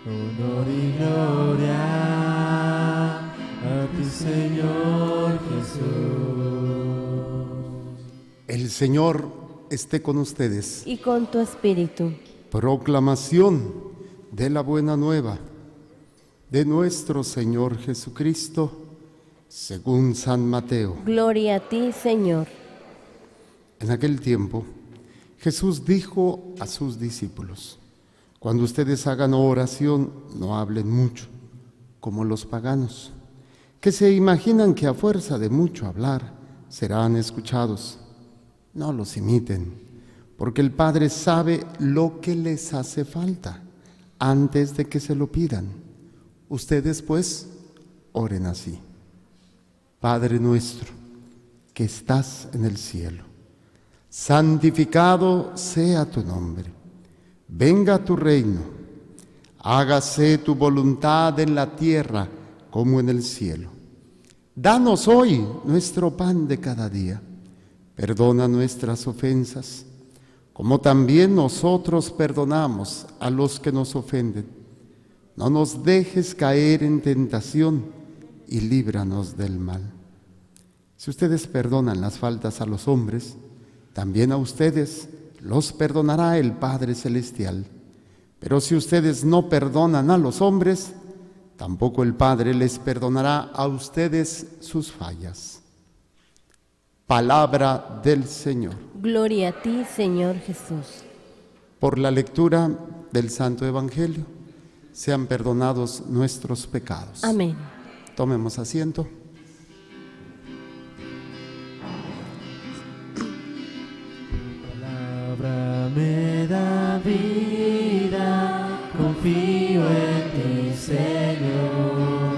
honor y gloria a ti, Señor Jesús. El Señor esté con ustedes. Y con tu espíritu. Proclamación de la buena nueva de nuestro Señor Jesucristo, según San Mateo. Gloria a ti, Señor. En aquel tiempo, Jesús dijo a sus discípulos: cuando ustedes hagan oración, no hablen mucho, como los paganos, que se imaginan que a fuerza de mucho hablar serán escuchados. No los imiten, porque el Padre sabe lo que les hace falta antes de que se lo pidan. Ustedes, pues, oren así: Padre nuestro, que estás en el cielo, santificado sea tu nombre. Venga tu reino. Hágase tu voluntad en la tierra como en el cielo. Danos hoy nuestro pan de cada día. Perdona nuestras ofensas, como también nosotros perdonamos a los que nos ofenden. No nos dejes caer en tentación y líbranos del mal. Si ustedes perdonan las faltas a los hombres, también a ustedes los perdonará el Padre Celestial. Pero si ustedes no perdonan a los hombres, tampoco el Padre les perdonará a ustedes sus fallas. Palabra del Señor. Gloria a ti, Señor Jesús. Por la lectura del Santo Evangelio, sean perdonados nuestros pecados. Amén. Tomemos asiento. Me da vida, confío en ti, Señor.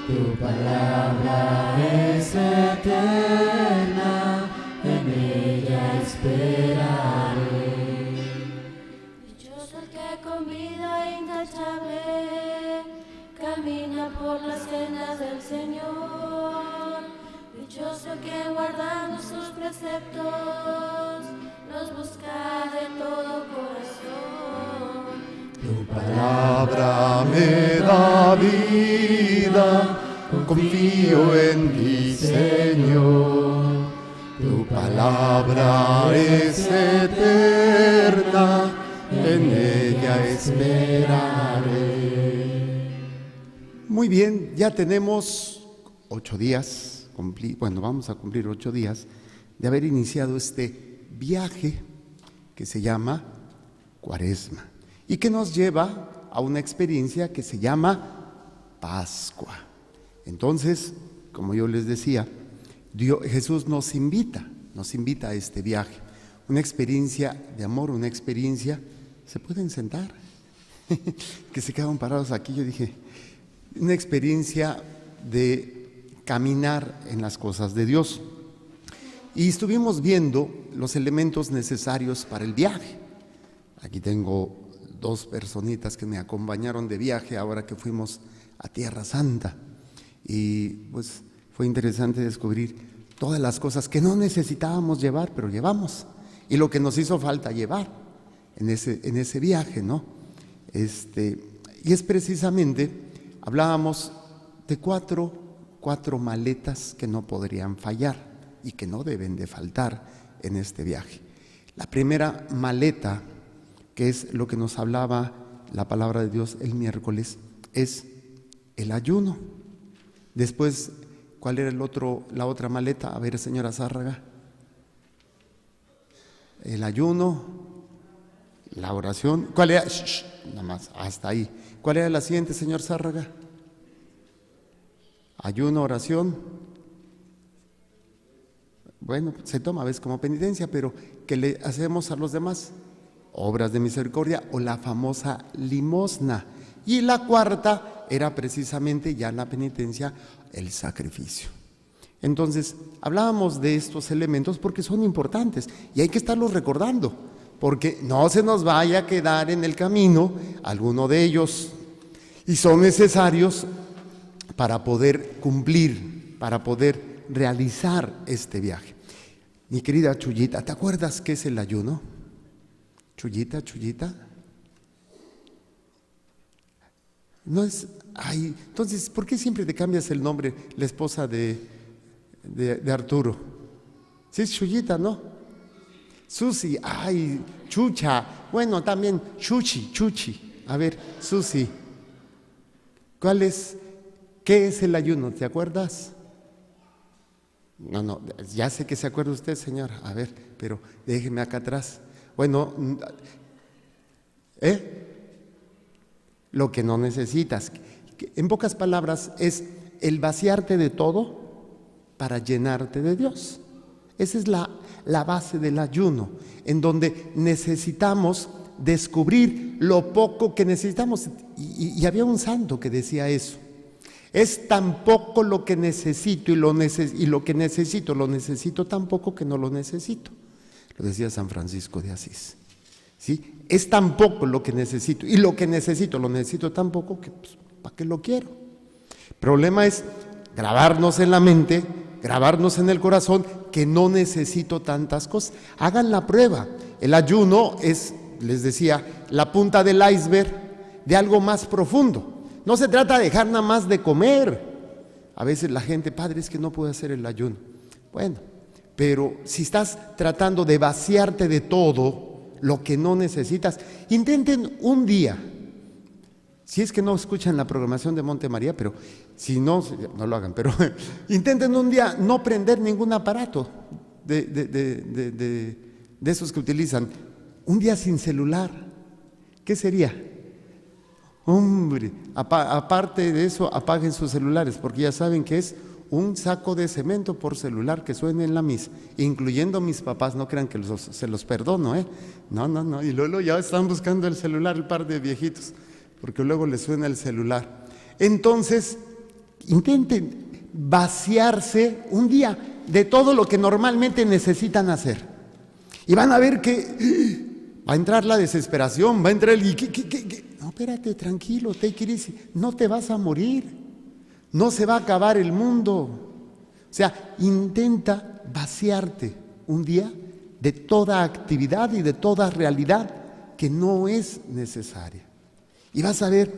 Tu palabra es eterna, en ella esperaré. Dichoso el que con vida intachable camina por las sendas del Señor. Dichoso el que guardando sus preceptos los busca de todo corazón. Tu palabra me da vida, confío en ti, Señor. Tu palabra es eterna, en ella esperaré. Muy bien, ya tenemos 8 días, vamos a cumplir 8 días de haber iniciado este viaje que se llama Cuaresma y que nos lleva a una experiencia que se llama Pascua. Entonces, como yo les decía, Jesús nos invita a este viaje, una experiencia de amor, una experiencia. ¿Se pueden sentar? Que se quedaron parados aquí. Yo dije, una experiencia de caminar en las cosas de Dios. Y estuvimos viendo los elementos necesarios para el viaje. Aquí tengo 2 personitas que me acompañaron de viaje ahora que fuimos a Tierra Santa. Y pues fue interesante descubrir todas las cosas que no necesitábamos llevar, pero llevamos. Y lo que nos hizo falta llevar en ese viaje, ¿no? Y es precisamente, hablábamos de cuatro maletas que no podrían fallar y que no deben de faltar en este viaje. La primera maleta, que es lo que nos hablaba la palabra de Dios el miércoles, es el ayuno. Después, ¿cuál era la otra maleta? A ver, señora Zárraga. El ayuno, la oración. ¿Cuál era? Nada más, hasta ahí. ¿Cuál era la siguiente, señor Zárraga? Ayuno, oración. Bueno, se toma a veces como penitencia, pero ¿qué le hacemos a los demás? Obras de misericordia o la famosa limosna. Y la cuarta era precisamente ya la penitencia, el sacrificio. Entonces, hablábamos de estos elementos porque son importantes y hay que estarlos recordando, porque no se nos vaya a quedar en el camino alguno de ellos, y son necesarios para poder cumplir, para poder realizar este viaje. Mi querida Chuyita, ¿te acuerdas qué es el ayuno? Chuyita. No es, ay, entonces, ¿por qué siempre te cambias el nombre, la esposa de Arturo? Sí, es Chuyita, ¿no? Susi, ay, Chucha, bueno, también Chuchi. A ver, Susi, ¿qué es el ayuno? ¿Te acuerdas? No, ya sé que se acuerda usted, señora. A ver, pero déjeme acá atrás. Bueno, lo que no necesitas. En pocas palabras, es el vaciarte de todo para llenarte de Dios. Esa es la base del ayuno, en donde necesitamos descubrir lo poco que necesitamos. Y había un santo que decía eso. Es tan poco lo que necesito y lo que necesito lo necesito tan poco que no lo necesito. Lo decía San Francisco de Asís. ¿Sí? Es tan poco lo que necesito y lo que necesito lo necesito tan poco que pues, ¿para qué lo quiero? El problema es grabarnos en la mente, grabarnos en el corazón que no necesito tantas cosas. Hagan la prueba. El ayuno es, les decía, la punta del iceberg de algo más profundo. No se trata de dejar nada más de comer. A veces la gente, padre, es que no puedo hacer el ayuno. Bueno, pero si estás tratando de vaciarte de todo lo que no necesitas, intenten un día. Si es que no escuchan la programación de Monte María, pero si no, no lo hagan, pero intenten un día no prender ningún aparato de esos que utilizan. Un día sin celular. ¿Qué sería? Hombre, aparte de eso, apaguen sus celulares, porque ya saben que es un saco de cemento por celular que suene en la misa, incluyendo mis papás. No crean que se los perdono, No, y luego ya están buscando el celular el par de viejitos, porque luego les suena el celular. Entonces, intenten vaciarse un día de todo lo que normalmente necesitan hacer. Y van a ver que va a entrar la desesperación, va a entrar el... No, espérate, tranquilo, take it easy. No te vas a morir. No se va a acabar el mundo. O sea, intenta vaciarte un día de toda actividad y de toda realidad que no es necesaria. Y vas a ver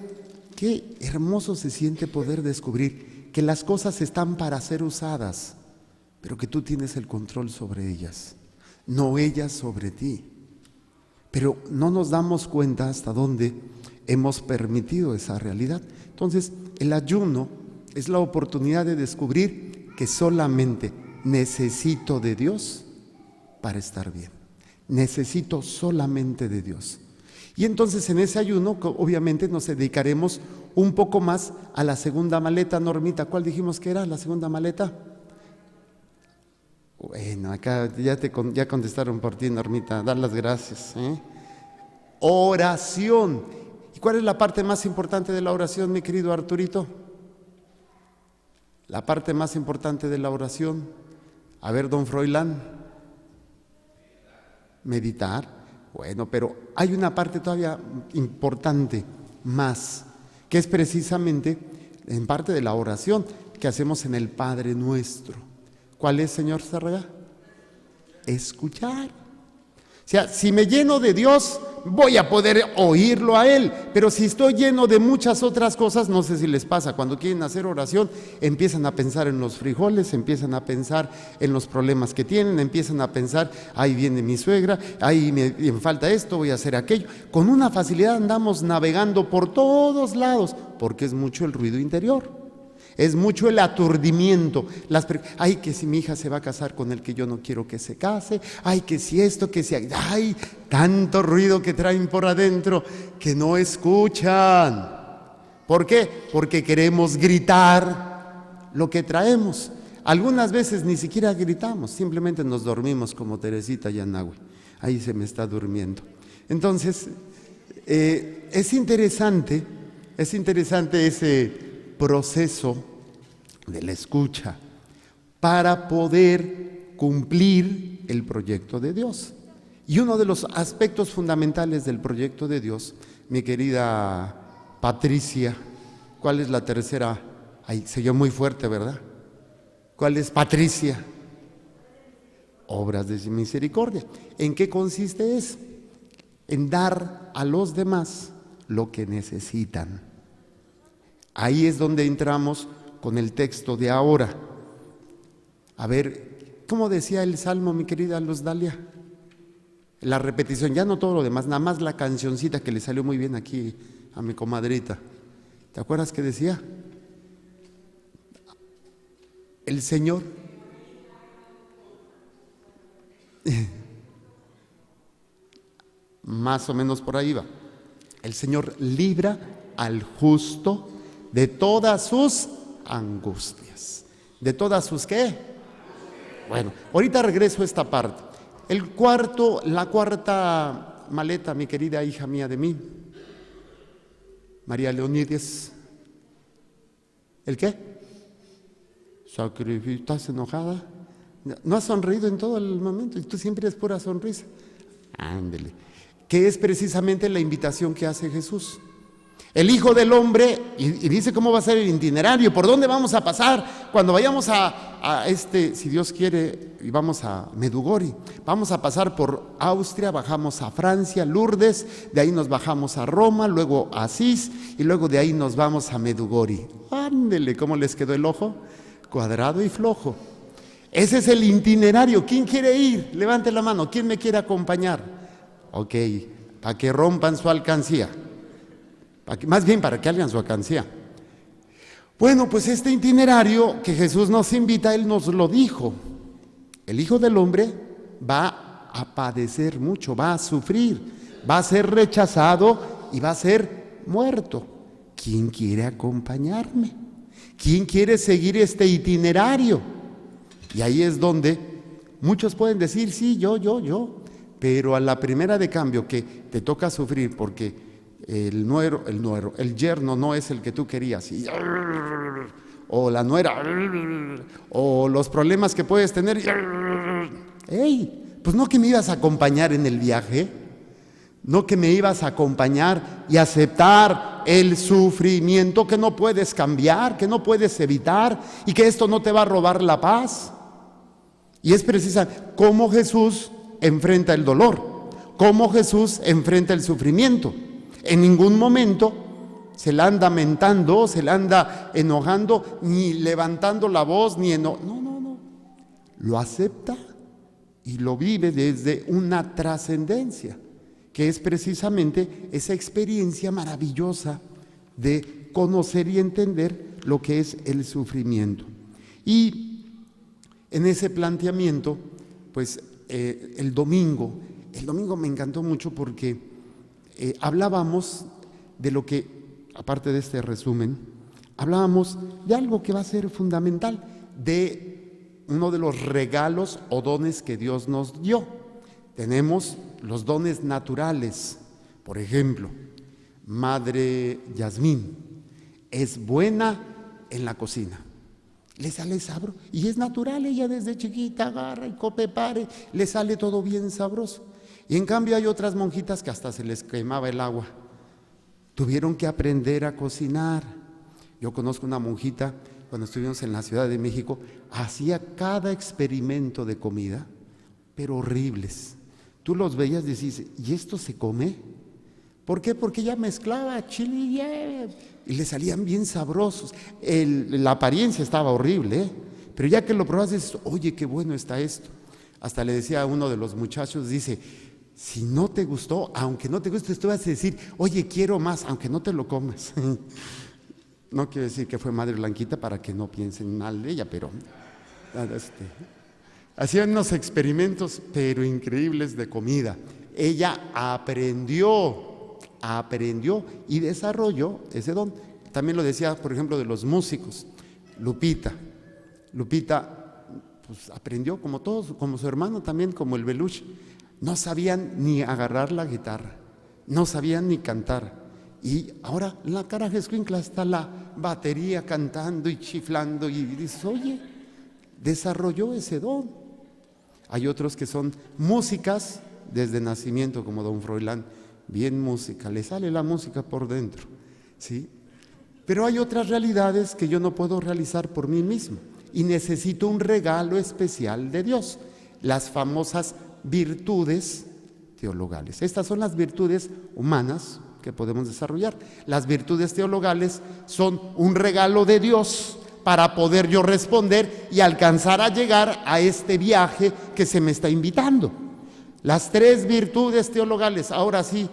qué hermoso se siente poder descubrir que las cosas están para ser usadas, pero que tú tienes el control sobre ellas, no ellas sobre ti. Pero no nos damos cuenta hasta dónde hemos permitido esa realidad. Entonces, el ayuno es la oportunidad de descubrir que solamente necesito de Dios para estar bien. Necesito solamente de Dios. Y entonces en ese ayuno, obviamente, nos dedicaremos un poco más a la segunda maleta, Normita. ¿Cuál dijimos que era la segunda maleta? Bueno, acá ya contestaron por ti, Normita. Dar las gracias. Oración. ¿Y cuál es la parte más importante de la oración, mi querido Arturito? La parte más importante de la oración. A ver, don Froilán. Meditar. Bueno, pero hay una parte todavía importante más, que es precisamente en parte de la oración que hacemos en el Padre Nuestro. ¿Cuál es, señor Zárraga? Escuchar. O sea, si me lleno de Dios, voy a poder oírlo a Él. Pero si estoy lleno de muchas otras cosas, no sé si les pasa, cuando quieren hacer oración, empiezan a pensar en los frijoles, empiezan a pensar en los problemas que tienen, empiezan a pensar, ahí viene mi suegra, ahí me falta esto, voy a hacer aquello. Con una facilidad andamos navegando por todos lados, porque es mucho el ruido interior. Es mucho el aturdimiento. Ay, que si mi hija se va a casar con el que yo no quiero que se case. Ay, que si esto, que si... Ay, tanto ruido que traen por adentro que no escuchan. ¿Por qué? Porque queremos gritar lo que traemos. Algunas veces ni siquiera gritamos, simplemente nos dormimos como Teresita Yanagüe. Ahí se me está durmiendo. Entonces, es interesante ese proceso de la escucha para poder cumplir el proyecto de Dios. Y uno de los aspectos fundamentales del proyecto de Dios, mi querida Patricia, ¿cuál es la tercera? Ay, se oyó muy fuerte, ¿verdad? ¿Cuál es, Patricia? Obras de misericordia. ¿En qué consiste eso? En dar a los demás lo que necesitan. Ahí es donde entramos con el texto de ahora. A ver, ¿cómo decía el Salmo, mi querida Luz Dalia? La repetición, ya no todo lo demás, nada más la cancioncita que le salió muy bien aquí a mi comadrita. ¿Te acuerdas que decía? El Señor más o menos por ahí va. El Señor libra al justo de todas sus angustias. ¿De todas sus qué? Bueno, ahorita regreso a esta parte. La cuarta maleta, mi querida hija mía de mí, María Leonides. ¿El qué? Sacrificio. ¿Estás enojada? ¿No has sonreído en todo el momento? Y tú siempre es pura sonrisa. Ándele. Que es precisamente la invitación que hace Jesús. El Hijo del Hombre, y dice cómo va a ser el itinerario, por dónde vamos a pasar cuando vayamos si Dios quiere, y vamos a Medugori. Vamos a pasar por Austria, bajamos a Francia, Lourdes, de ahí nos bajamos a Roma, luego a Asís, y luego de ahí nos vamos a Medugori. Ándele, ¿cómo les quedó el ojo? Cuadrado y flojo. Ese es el itinerario. ¿Quién quiere ir? Levante la mano. ¿Quién me quiere acompañar? Ok, para que rompan su alcancía. Más bien para que hagan su alcancía. Bueno, pues este itinerario que Jesús nos invita, Él nos lo dijo. El Hijo del Hombre va a padecer mucho, va a sufrir, va a ser rechazado y va a ser muerto. ¿Quién quiere acompañarme? ¿Quién quiere seguir este itinerario? Y ahí es donde muchos pueden decir, sí, yo. Pero a la primera de cambio que te toca sufrir porque el yerno no es el que tú querías, o la nuera, o los problemas que puedes tener, pues no que me ibas a acompañar en el viaje, no que me ibas a acompañar y aceptar el sufrimiento que no puedes cambiar, que no puedes evitar y que esto no te va a robar la paz. Y es precisa cómo Jesús enfrenta el dolor, cómo Jesús enfrenta el sufrimiento. En ningún momento se la anda mentando, se la anda enojando, ni levantando la voz, no. Lo acepta y lo vive desde una trascendencia, que es precisamente esa experiencia maravillosa de conocer y entender lo que es el sufrimiento. Y en ese planteamiento, pues el domingo me encantó mucho porque hablábamos de lo que, aparte de este resumen, hablábamos de algo que va a ser fundamental, de uno de los regalos o dones que Dios nos dio. Tenemos los dones naturales. Por ejemplo, Madre Yasmín es buena en la cocina. Le sale sabroso. Y es natural, ella desde chiquita agarra y prepare, le sale todo bien sabroso. Y en cambio hay otras monjitas que hasta se les quemaba el agua. Tuvieron que aprender a cocinar. Yo conozco una monjita, cuando estuvimos en la Ciudad de México, hacía cada experimento de comida, pero horribles. Tú los veías y decís, ¿y esto se come? ¿Por qué? Porque ella mezclaba chile y le salían bien sabrosos. La apariencia estaba horrible, pero ya que lo probas dices, oye, qué bueno está esto. Hasta le decía a uno de los muchachos, dice, si no te gustó, aunque no te guste, tú vas a decir, oye, quiero más, aunque no te lo comas. No quiero decir que fue Madre Blanquita para que no piensen mal de ella, pero hacían unos experimentos, pero increíbles de comida. Ella aprendió y desarrolló ese don. También lo decía, por ejemplo, de los músicos. Lupita, pues aprendió como todos, como su hermano también, como el Belush. No sabían ni agarrar la guitarra, no sabían ni cantar. Y ahora la caraja escuincla está la batería cantando y chiflando y dices, oye, desarrolló ese don. Hay otros que son músicas desde nacimiento, como don Froilán, bien música, le sale la música por dentro, ¿sí? Pero hay otras realidades que yo no puedo realizar por mí mismo y necesito un regalo especial de Dios, las famosas virtudes teologales. Estas son las virtudes humanas que podemos desarrollar. Las virtudes teologales son un regalo de Dios para poder yo responder y alcanzar a llegar a este viaje que se me está invitando. Las 3 virtudes teologales, ahora sí,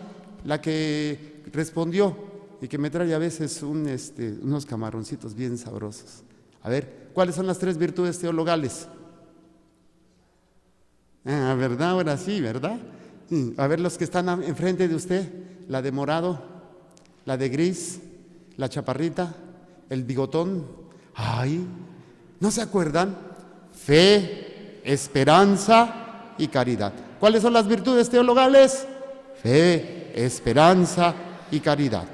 la que respondió y que me trae a veces unos camaroncitos bien sabrosos. A ver, ¿cuáles son las 3 virtudes teologales? Ah, ¿verdad? Ahora sí, ¿verdad? A ver, los que están enfrente de usted, la de morado, la de gris, la chaparrita, el bigotón. Ay, ¿no se acuerdan? Fe, esperanza y caridad. ¿Cuáles son las virtudes teologales? Fe, esperanza y caridad.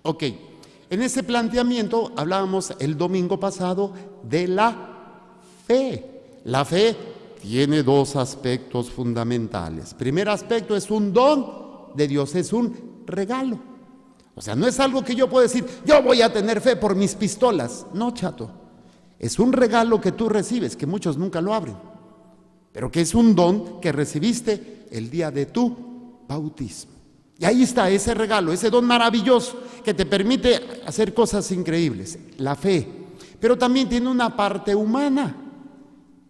Ok, en ese planteamiento hablábamos el domingo pasado de la fe. La fe tiene 2 aspectos fundamentales. Primer aspecto, es un don de Dios, es un regalo. O sea, no es algo que yo puedo decir, yo voy a tener fe por mis pistolas. No, chato. Es un regalo que tú recibes, que muchos nunca lo abren, pero que es un don que recibiste el día de tu bautismo. Y ahí está ese regalo, ese don maravilloso que te permite hacer cosas increíbles, la fe. Pero también tiene una parte humana.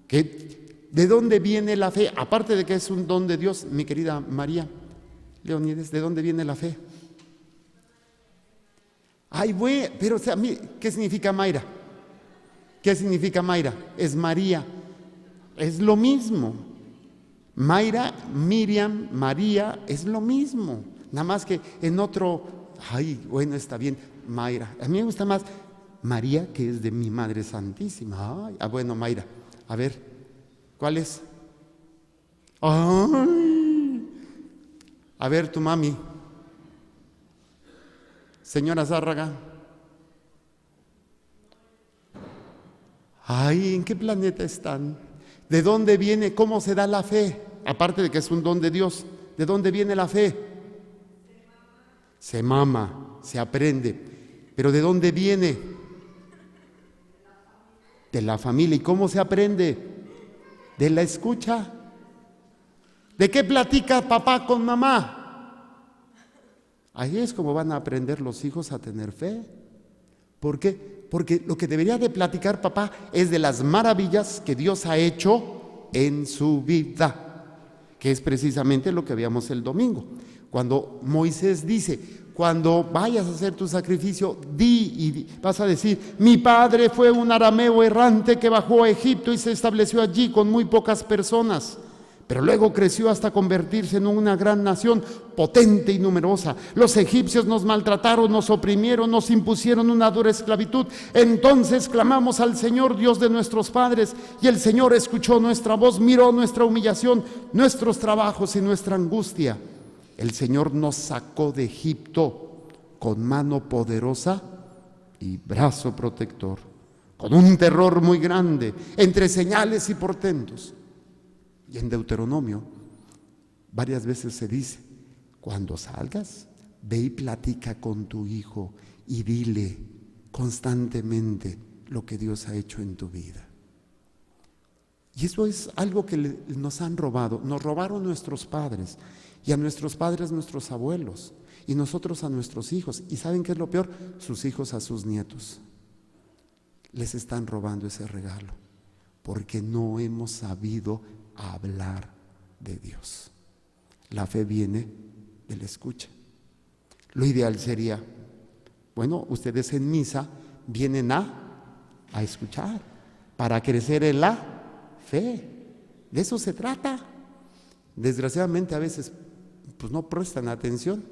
¿De dónde viene la fe? Aparte de que es un don de Dios, mi querida María Leonides, ¿de dónde viene la fe? Ay, bueno, pero o sea, ¿qué significa Mayra? ¿Qué significa Mayra? Es María. Es lo mismo. Mayra, Miriam, María, es lo mismo. Nada más que en otro, ay, bueno, está bien, Mayra. A mí me gusta más María, que es de mi Madre Santísima. Ay, bueno, Mayra, a ver. ¿Cuál es? ¡Ay! A ver, tu mami. Señora Zárraga. Ay, ¿en qué planeta están? ¿De dónde viene? ¿Cómo se da la fe? Aparte de que es un don de Dios, ¿de dónde viene la fe? Se mama, se aprende. ¿Pero de dónde viene? De la familia. ¿Y cómo se aprende? De la escucha. ¿De qué platica papá con mamá? Ahí es como van a aprender los hijos a tener fe. ¿Por qué? Porque lo que debería de platicar papá es de las maravillas que Dios ha hecho en su vida, que es precisamente lo que veíamos el domingo. Cuando Moisés dice, cuando vayas a hacer tu sacrificio, y vas a decir, mi padre fue un arameo errante que bajó a Egipto y se estableció allí con muy pocas personas, pero luego creció hasta convertirse en una gran nación potente y numerosa. Los egipcios nos maltrataron, nos oprimieron, nos impusieron una dura esclavitud. Entonces clamamos al Señor, Dios de nuestros padres, y el Señor escuchó nuestra voz, miró nuestra humillación, nuestros trabajos y nuestra angustia. El Señor nos sacó de Egipto con mano poderosa y brazo protector, con un terror muy grande, entre señales y portentos. Y en Deuteronomio varias veces se dice, cuando salgas, ve y platica con tu hijo y dile constantemente lo que Dios ha hecho en tu vida. Y eso es algo que nos han robado, nos robaron nuestros padres, y a nuestros padres nuestros abuelos, y nosotros a nuestros hijos. ¿Y saben qué es lo peor? Sus hijos a sus nietos. Les están robando ese regalo, porque no hemos sabido hablar de Dios. La fe viene de la escucha. Lo ideal sería, bueno, ustedes en misa vienen a escuchar, para crecer en la fe. De eso se trata. Desgraciadamente a veces pues no prestan atención.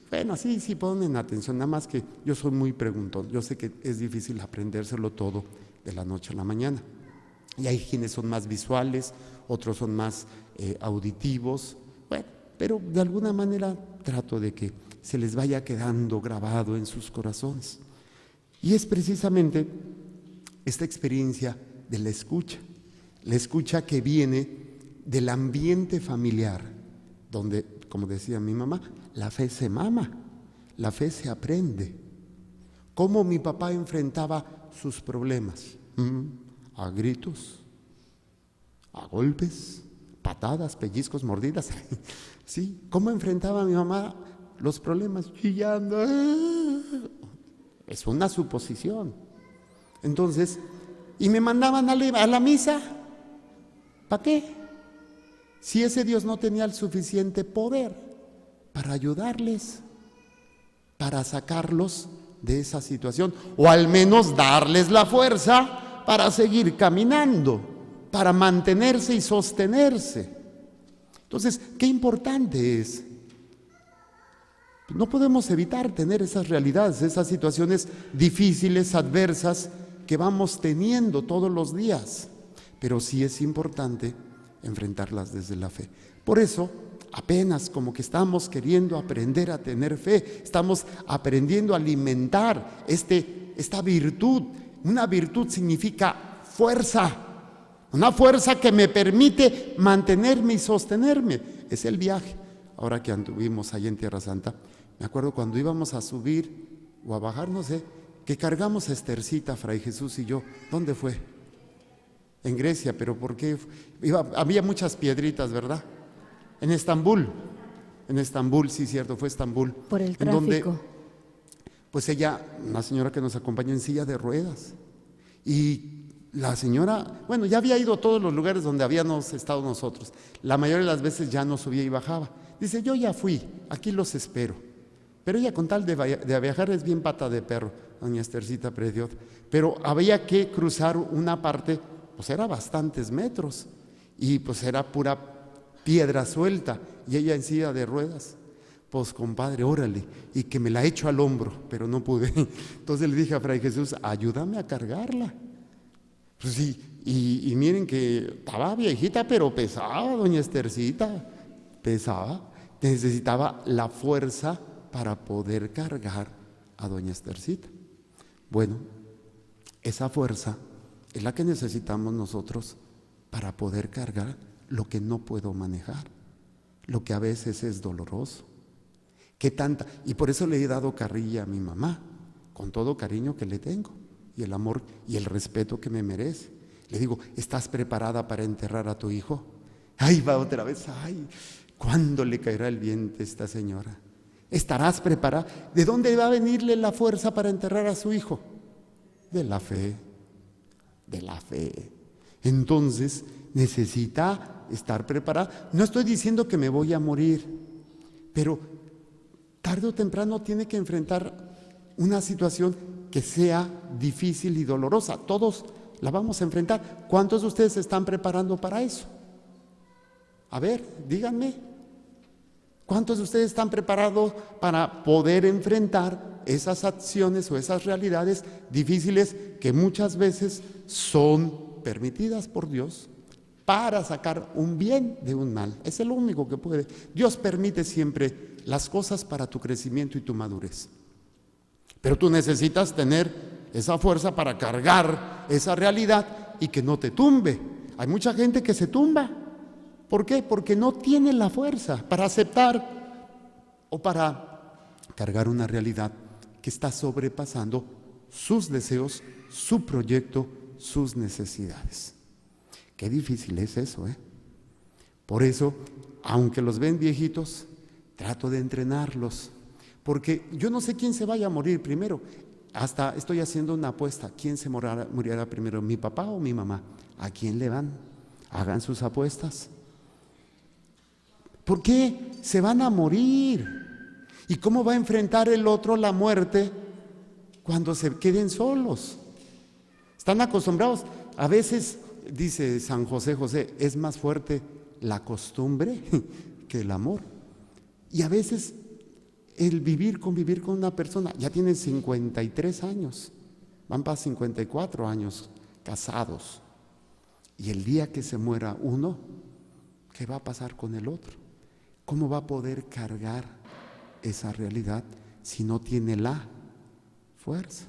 Bueno, sí ponen atención, nada más que yo soy muy preguntón. Yo sé que es difícil aprendérselo todo de la noche a la mañana. Y hay quienes son más visuales, otros son más auditivos. Bueno, pero de alguna manera trato de que se les vaya quedando grabado en sus corazones. Y es precisamente esta experiencia de la escucha que viene del ambiente familiar, donde, como decía mi mamá, la fe se mama, la fe se aprende. ¿Cómo mi papá enfrentaba sus problemas? A gritos, a golpes, patadas, pellizcos, mordidas. ¿Sí? ¿Cómo enfrentaba mi mamá los problemas, chillando. Es una suposición. Entonces, y me mandaban a la misa. ¿Para qué? Si ese Dios no tenía el suficiente poder para ayudarles, para sacarlos de esa situación, o al menos darles la fuerza para seguir caminando, para mantenerse y sostenerse. Entonces, qué importante es. No podemos evitar tener esas realidades, esas situaciones difíciles, adversas, que vamos teniendo todos los días, pero sí es importante enfrentarlas desde la fe. Por eso, apenas como que estamos queriendo aprender a tener fe, estamos aprendiendo a alimentar esta virtud. Una virtud significa fuerza, una fuerza que me permite mantenerme y sostenerme. Es el viaje. Ahora que anduvimos allá en Tierra Santa, me acuerdo cuando íbamos a subir o a bajar, no sé, que cargamos a Estercita, Fray Jesús y yo. ¿Dónde fue? En Grecia, pero ¿por qué? Había muchas piedritas, ¿verdad? En Estambul, sí, cierto, fue Estambul. Por el en tráfico. donde, pues ella, una señora que nos acompañó en silla de ruedas. Y la señora, bueno, ya había ido a todos los lugares donde habíamos estado nosotros. La mayoría de las veces ya no subía y bajaba. Dice, yo ya fui, aquí los espero. Pero ella con tal de viajar es bien pata de perro, doña Estercita Prediot. Pero había que cruzar una parte, pues era bastantes metros. Y pues era pura piedra suelta. Y ella en silla de ruedas. Pues compadre, órale. Y que me la echo al hombro, pero no pude. Entonces le dije a Fray Jesús, ayúdame a cargarla. Pues sí, y miren que estaba viejita, pero pesaba, doña Estercita. Pesaba. Necesitaba la fuerza para poder cargar a doña Estercita. Bueno, esa fuerza es la que necesitamos nosotros para poder cargar lo que no puedo manejar, lo que a veces es doloroso. ¿Qué tanta? Y por eso le he dado carrilla a mi mamá, con todo cariño que le tengo, y el amor y el respeto que me merece. Le digo, ¿estás preparada para enterrar a tu hijo? Ay, va otra vez, ay, ¿cuándo le caerá el viento a esta señora? ¿Estarás preparada? ¿De dónde va a venirle la fuerza para enterrar a su hijo? De la fe, de la fe. Entonces necesita estar preparada. No estoy diciendo que me voy a morir, pero tarde o temprano tiene que enfrentar una situación que sea difícil y dolorosa. Todos la vamos a enfrentar. ¿Cuántos de ustedes se están preparando para eso? A ver, díganme. ¿Cuántos de ustedes están preparados para poder enfrentar esas acciones o esas realidades difíciles que muchas veces son permitidas por Dios para sacar un bien de un mal? Es el único que puede. Dios permite siempre las cosas para tu crecimiento y tu madurez. Pero tú necesitas tener esa fuerza para cargar esa realidad y que no te tumbe. Hay mucha gente que se tumba. ¿Por qué? Porque no tiene la fuerza para aceptar o para cargar una realidad que está sobrepasando sus deseos, su proyecto, sus necesidades. Qué difícil es eso, ¿eh? Por eso, aunque los ven viejitos, trato de entrenarlos, porque yo no sé quién se vaya a morir primero. Hasta estoy haciendo una apuesta. ¿Quién se morirá primero, mi papá o mi mamá? ¿A quién le van? Hagan sus apuestas. ¿Por qué se van a morir? ¿Y cómo va a enfrentar el otro la muerte cuando se queden solos? Están acostumbrados. A veces, dice San José José, es más fuerte la costumbre que el amor. Y a veces el convivir con una persona, ya tienen 53 años, van para 54 años casados. Y el día que se muera uno, ¿qué va a pasar con el otro? ¿Cómo va a poder cargar esa realidad si no tiene la fuerza?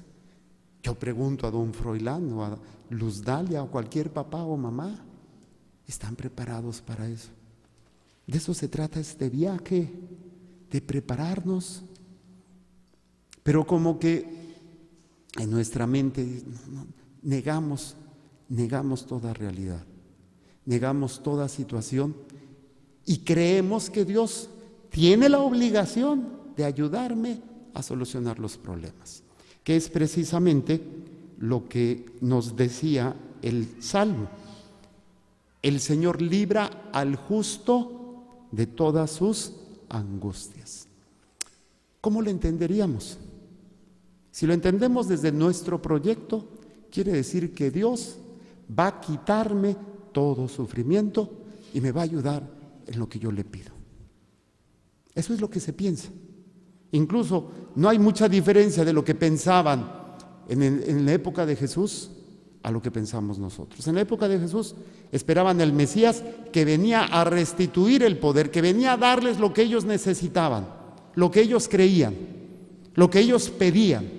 Yo pregunto a don Froilán o a Luz Dalia o cualquier papá o mamá, ¿están preparados para eso? De eso se trata este viaje, de prepararnos. Pero como que en nuestra mente negamos toda realidad, negamos toda situación y creemos que Dios tiene la obligación de ayudarme a solucionar los problemas, que es precisamente lo que nos decía el Salmo. El Señor libra al justo de todas sus angustias. ¿Cómo lo entenderíamos? Si lo entendemos desde nuestro proyecto, quiere decir que Dios va a quitarme todo sufrimiento y me va a ayudar en lo que yo le pido. Eso es lo que se piensa. Incluso no hay mucha diferencia de lo que pensaban en la época de Jesús a lo que pensamos nosotros. En la época de Jesús esperaban el Mesías que venía a restituir el poder, que venía a darles lo que ellos necesitaban, lo que ellos creían, lo que ellos pedían.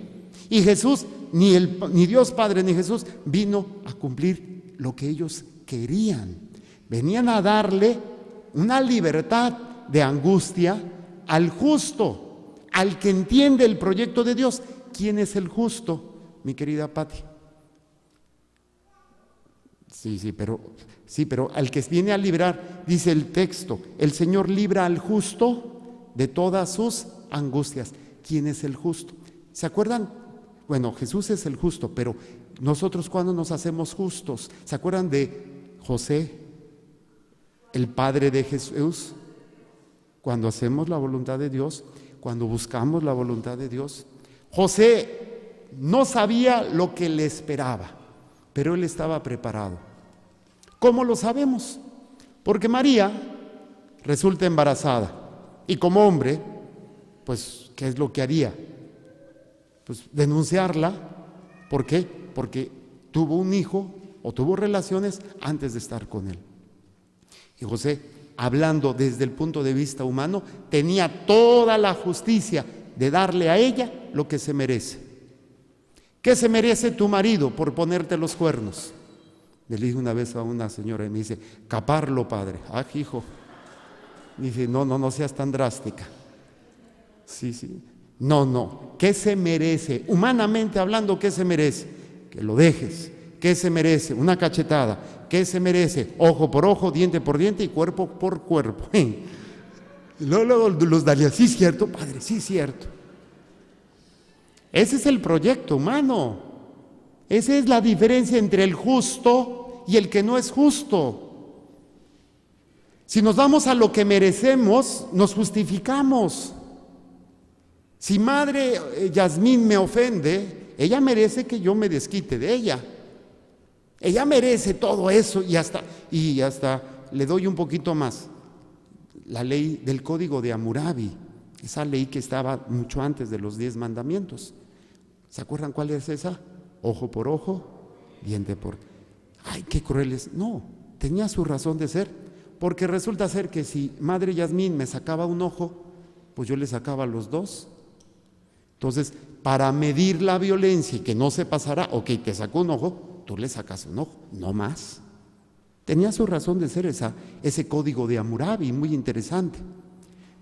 Y Jesús, ni Dios Padre ni Jesús, vino a cumplir lo que ellos querían. Venían a darle una libertad de angustia al justo, al que entiende el proyecto de Dios. ¿Quién es el justo, mi querida Pati? Sí, pero al que viene a librar, dice el texto, el Señor libra al justo de todas sus angustias. ¿Quién es el justo? ¿Se acuerdan? Bueno, Jesús es el justo, pero nosotros, ¿cuándo nos hacemos justos? ¿Se acuerdan de José, el padre de Jesús? Cuando hacemos la voluntad de Dios, cuando buscamos la voluntad de Dios. José no sabía lo que le esperaba, pero él estaba preparado. ¿Cómo lo sabemos? Porque María resulta embarazada y como hombre, pues, ¿qué es lo que haría? Pues denunciarla. ¿Por qué? Porque tuvo un hijo o tuvo relaciones antes de estar con él. Y José, hablando desde el punto de vista humano, tenía toda la justicia de darle a ella lo que se merece. ¿Qué se merece tu marido por ponerte los cuernos? Le dije una vez a una señora y me dice, caparlo, padre. Ah, hijo. Me dice, no seas tan drástica. Sí. No. ¿Qué se merece? Humanamente hablando, ¿qué se merece? Que lo dejes. ¿Qué se merece? Una cachetada. ¿Qué se merece? Ojo por ojo, diente por diente y cuerpo por cuerpo. Y luego los daría, sí, cierto, padre, sí, cierto. Ese es el proyecto humano. Esa es la diferencia entre el justo y el que no es justo. Si nos vamos a lo que merecemos, nos justificamos. Si madre Yasmín me ofende, ella merece que yo me desquite de ella. Ella merece todo eso y hasta le doy un poquito más. La ley del Código de Hammurabi, esa ley que estaba mucho antes de los 10 mandamientos. ¿Se acuerdan cuál es esa? Ojo por ojo, diente por... ¡Ay, qué crueles! No, tenía su razón de ser, porque resulta ser que si madre Yasmín me sacaba un ojo, pues yo le sacaba los dos. Entonces, para medir la violencia y que no se pasará, ok, te sacó un ojo, tú le sacas un ojo, no más. Tenía su razón de ser ese código de Hammurabi, muy interesante.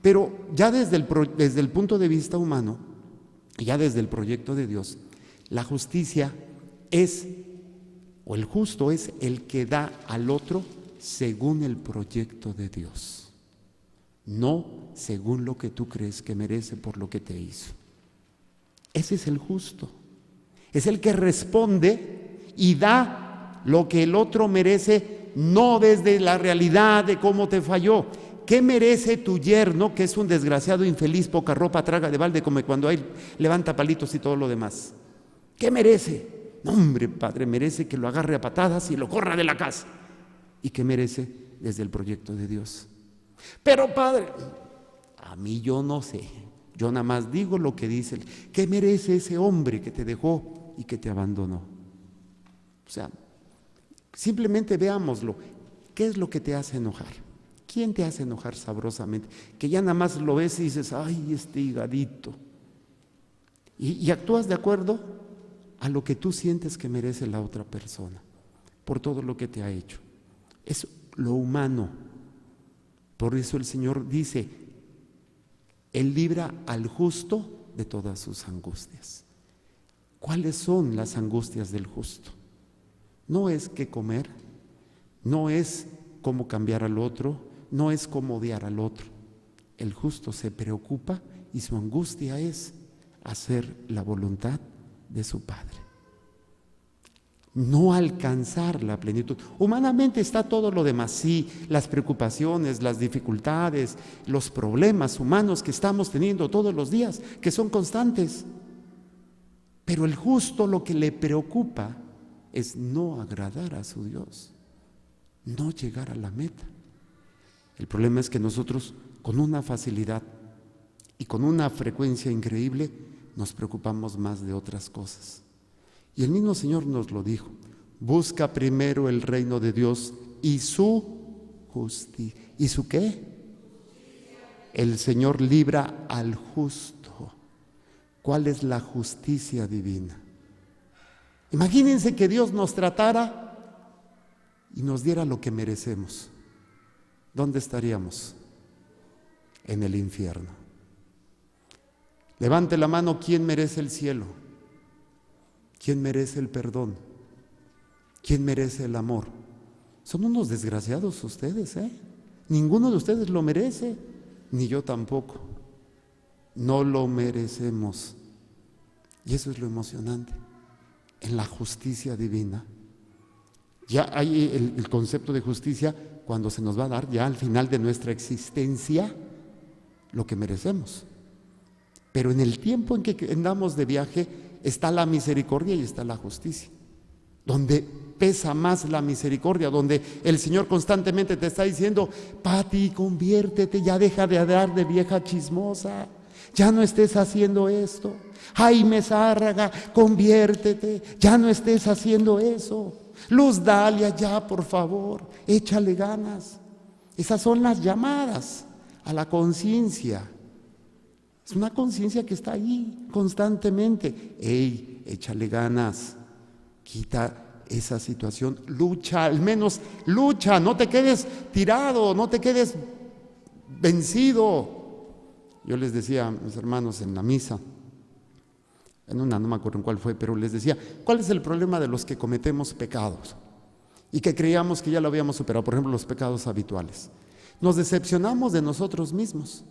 Pero ya desde el punto de vista humano, ya desde el proyecto de Dios, la justicia o el justo es el que da al otro según el proyecto de Dios, no según lo que tú crees que merece por lo que te hizo. Ese es el justo, es el que responde y da lo que el otro merece, no desde la realidad de cómo te falló. ¿Qué merece tu yerno, que es un desgraciado, infeliz, poca ropa, traga de balde, como cuando hay levanta palitos y todo lo demás? ¿Qué merece? No, hombre, padre, merece que lo agarre a patadas y lo corra de la casa. ¿Y qué merece desde el proyecto de Dios? Pero, padre, a mí yo no sé. Yo nada más digo lo que dice. ¿Qué merece ese hombre que te dejó y que te abandonó? O sea, simplemente veámoslo. ¿Qué es lo que te hace enojar? ¿Quién te hace enojar sabrosamente? Que ya nada más lo ves y dices, ay, este higadito. Y actúas de acuerdo a lo que tú sientes que merece la otra persona, por todo lo que te ha hecho. Es lo humano. Por eso el Señor dice, Él libra al justo de todas sus angustias. ¿Cuáles son las angustias del justo? No es qué comer, no es cómo cambiar al otro, no es cómo odiar al otro. El justo se preocupa y su angustia es hacer la voluntad de su Padre. No alcanzar la plenitud. Humanamente está todo lo demás, sí, las preocupaciones, las dificultades, los problemas humanos que estamos teniendo todos los días, que son constantes. Pero el justo lo que le preocupa es no agradar a su Dios, no llegar a la meta. El problema es que nosotros con una facilidad y con una frecuencia increíble nos preocupamos más de otras cosas. Y el mismo Señor nos lo dijo: busca primero el reino de Dios y su justicia. ¿Y su qué? El Señor libra al justo. ¿Cuál es la justicia divina? Imagínense que Dios nos tratara y nos diera lo que merecemos. ¿Dónde estaríamos? En el infierno. Levante la mano, ¿quién merece el cielo? ¿Quién merece el perdón? ¿Quién merece el amor? Son unos desgraciados ustedes, ¿eh? Ninguno de ustedes lo merece, ni yo tampoco. No lo merecemos. Y eso es lo emocionante. En la justicia divina, ya hay el concepto de justicia cuando se nos va a dar ya al final de nuestra existencia lo que merecemos. Pero en el tiempo en que andamos de viaje está la misericordia y está la justicia, donde pesa más la misericordia, donde el Señor constantemente te está diciendo: Pati, conviértete, ya deja de andar de vieja chismosa, ya no estés haciendo esto. Jaime Zárraga, conviértete, ya no estés haciendo eso. Luz Dalia, ya por favor, échale ganas. Esas son las llamadas a la conciencia. Es una conciencia que está ahí constantemente. ¡Ey, échale ganas! Quita esa situación, lucha, al menos lucha, no te quedes tirado, no te quedes vencido. Yo les decía a mis hermanos en la misa, en una, no me acuerdo en cuál fue, pero les decía: ¿cuál es el problema de los que cometemos pecados y que creíamos que ya lo habíamos superado? Por ejemplo, los pecados habituales. Nos decepcionamos de nosotros mismos.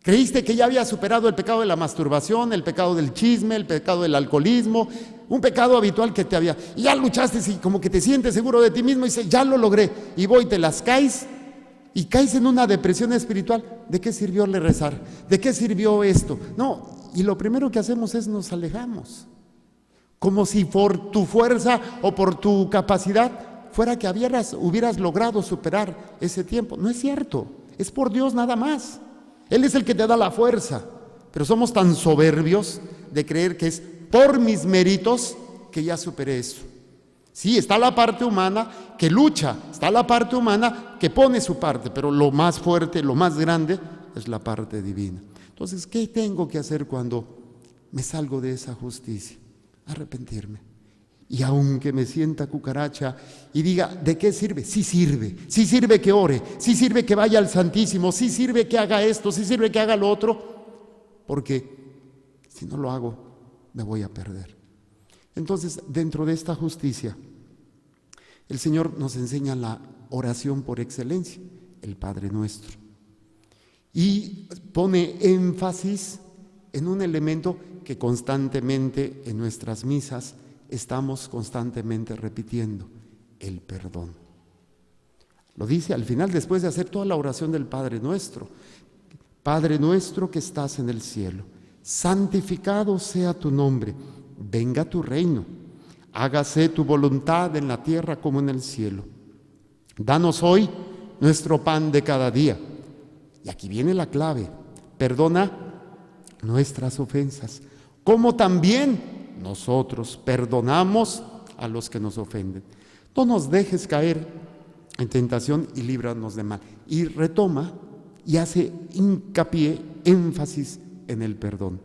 Creíste que ya había superado el pecado de la masturbación, el pecado del chisme, el pecado del alcoholismo, un pecado habitual que te había, y ya luchaste y como que te sientes seguro de ti mismo y dices: ya lo logré, y voy, te las caes y caes en una depresión espiritual. ¿De qué sirvió le rezar? ¿De qué sirvió esto? No, y lo primero que hacemos es nos alejamos, como si por tu fuerza o por tu capacidad fuera que hubieras logrado superar ese tiempo. No es cierto, es por Dios nada más. Él es el que te da la fuerza, pero somos tan soberbios de creer que es por mis méritos que ya superé eso. Sí, está la parte humana que lucha, está la parte humana que pone su parte, pero lo más fuerte, lo más grande es la parte divina. Entonces, ¿qué tengo que hacer cuando me salgo de esa justicia? Arrepentirme. Y aunque me sienta cucaracha y diga: ¿de qué sirve? Sí sirve que ore, sí sirve que vaya al Santísimo, sí sirve que haga esto, sí sirve que haga lo otro, porque si no lo hago, me voy a perder. Entonces, dentro de esta justicia, el Señor nos enseña la oración por excelencia, el Padre Nuestro, y pone énfasis en un elemento que constantemente en nuestras misas estamos constantemente repitiendo: el perdón. Lo dice al final, después de hacer toda la oración del Padre Nuestro: Padre nuestro que estás en el cielo, santificado sea tu nombre, venga tu reino, hágase tu voluntad en la tierra como en el cielo. Danos hoy nuestro pan de cada día. Y aquí viene la clave: perdona nuestras ofensas, como también nosotros perdonamos a los que nos ofenden. No nos dejes caer en tentación y líbranos de mal. Y retoma y hace hincapié, énfasis en el perdón.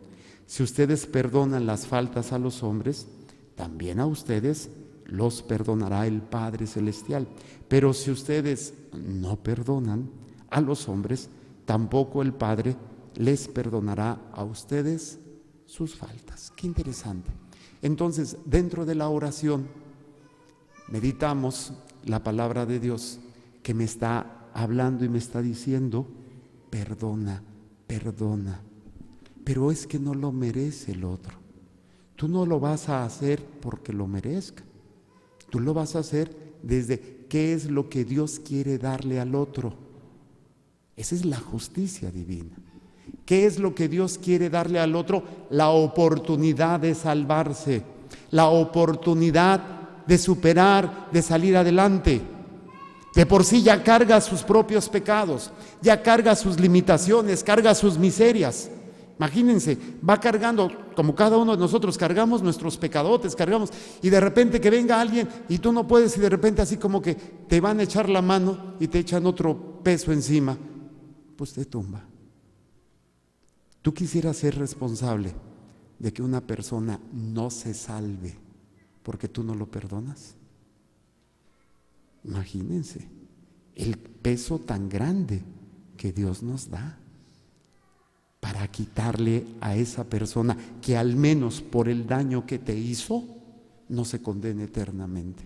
Si ustedes perdonan las faltas a los hombres, también a ustedes los perdonará el Padre Celestial. Pero si ustedes no perdonan a los hombres, tampoco el Padre les perdonará a ustedes sus faltas. Qué interesante. Entonces, dentro de la oración, meditamos la palabra de Dios que me está hablando y me está diciendo: perdona, perdona. pero es que no lo merece el otro. Tú no lo vas a hacer porque lo merezca. Tú lo vas a hacer desde qué es lo que Dios quiere darle al otro. Esa es la justicia divina. ¿Qué es lo que Dios quiere darle al otro? La oportunidad de salvarse, la oportunidad de superar, de salir adelante. De por sí ya carga sus propios pecados, ya carga sus limitaciones, carga sus miserias. Imagínense, va cargando, como cada uno de nosotros cargamos nuestros pecadotes, cargamos, y de repente que venga alguien y tú no puedes, y de repente así como que te van a echar la mano y te echan otro peso encima, pues te tumba. ¿Tú quisieras ser responsable de que una persona no se salve porque tú no lo perdonas? Imagínense el peso tan grande que Dios nos da para quitarle a esa persona que al menos por el daño que te hizo no se condene eternamente.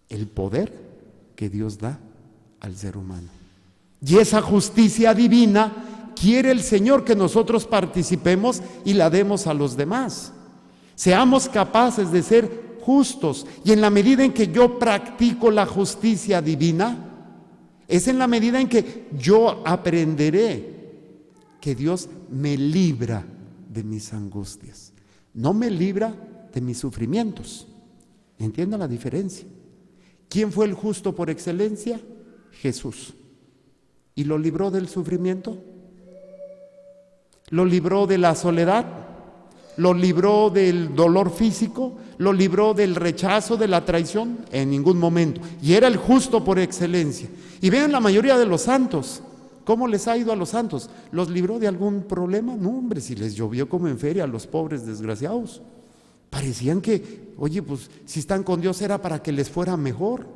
El poder que Dios da al ser humano. Y esa justicia divina quiere el Señor que nosotros participemos y la demos a los demás. Seamos capaces de ser justos, y en la medida en que yo practico la justicia divina, es en la medida en que yo aprenderé que Dios me libra de mis angustias, no me libra de mis sufrimientos. ¿Entiendan la diferencia? ¿Quién fue el justo por excelencia? Jesús. ¿Y lo libró del sufrimiento? ¿Lo libró de la soledad? ¿Lo libró del dolor físico? ¿Lo libró del rechazo, de la traición? En ningún momento. Y era el justo por excelencia. Y vean la mayoría de los santos. ¿Cómo les ha ido a los santos? ¿Los libró de algún problema? No, hombre, si les llovió como en feria a los pobres desgraciados. Parecían que, oye, pues si están con Dios era para que les fuera mejor.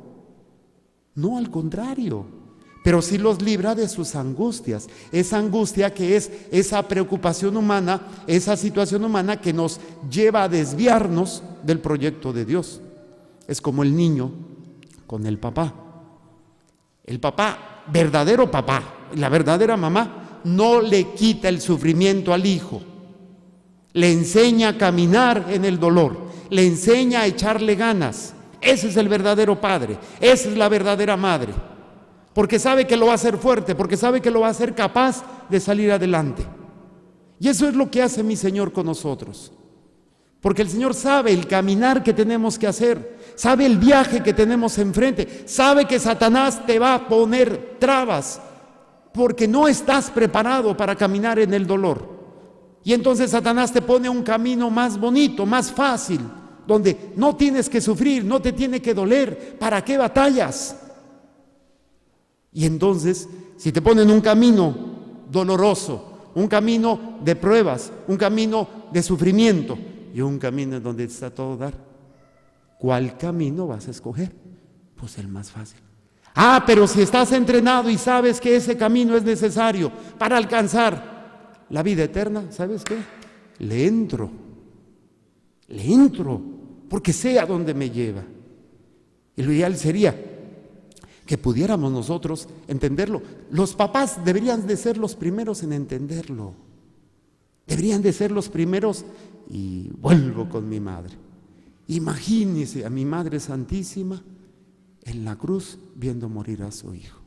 No, al contrario. Pero sí los libra de sus angustias. Esa angustia que es esa preocupación humana, esa situación humana que nos lleva a desviarnos del proyecto de Dios. Es como el niño con el papá. El papá, verdadero papá, la verdadera mamá, no le quita el sufrimiento al hijo. Le enseña a caminar en el dolor, le enseña a echarle ganas. Ese es el verdadero padre, esa es la verdadera madre. Porque sabe que lo va a hacer fuerte, porque sabe que lo va a hacer capaz de salir adelante. Y eso es lo que hace mi Señor con nosotros. Porque el Señor sabe el caminar que tenemos que hacer, sabe el viaje que tenemos enfrente, sabe que Satanás te va a poner trabas, porque no estás preparado para caminar en el dolor. Y entonces Satanás te pone un camino más bonito, más fácil, donde no tienes que sufrir, no te tiene que doler. ¿Para qué batallas? Y entonces, si te ponen un camino doloroso, un camino de pruebas, un camino de sufrimiento y un camino en donde está todo dar, ¿cuál camino vas a escoger? Pues el más fácil. Ah, pero si estás entrenado y sabes que ese camino es necesario para alcanzar la vida eterna, ¿sabes qué? Le entro, porque sé a dónde me lleva. Y lo ideal sería que pudiéramos nosotros entenderlo. Los papás deberían de ser los primeros en entenderlo. Deberían de ser los primeros. Y vuelvo con mi madre. Imagínese a mi Madre Santísima en la cruz viendo morir a su hijo.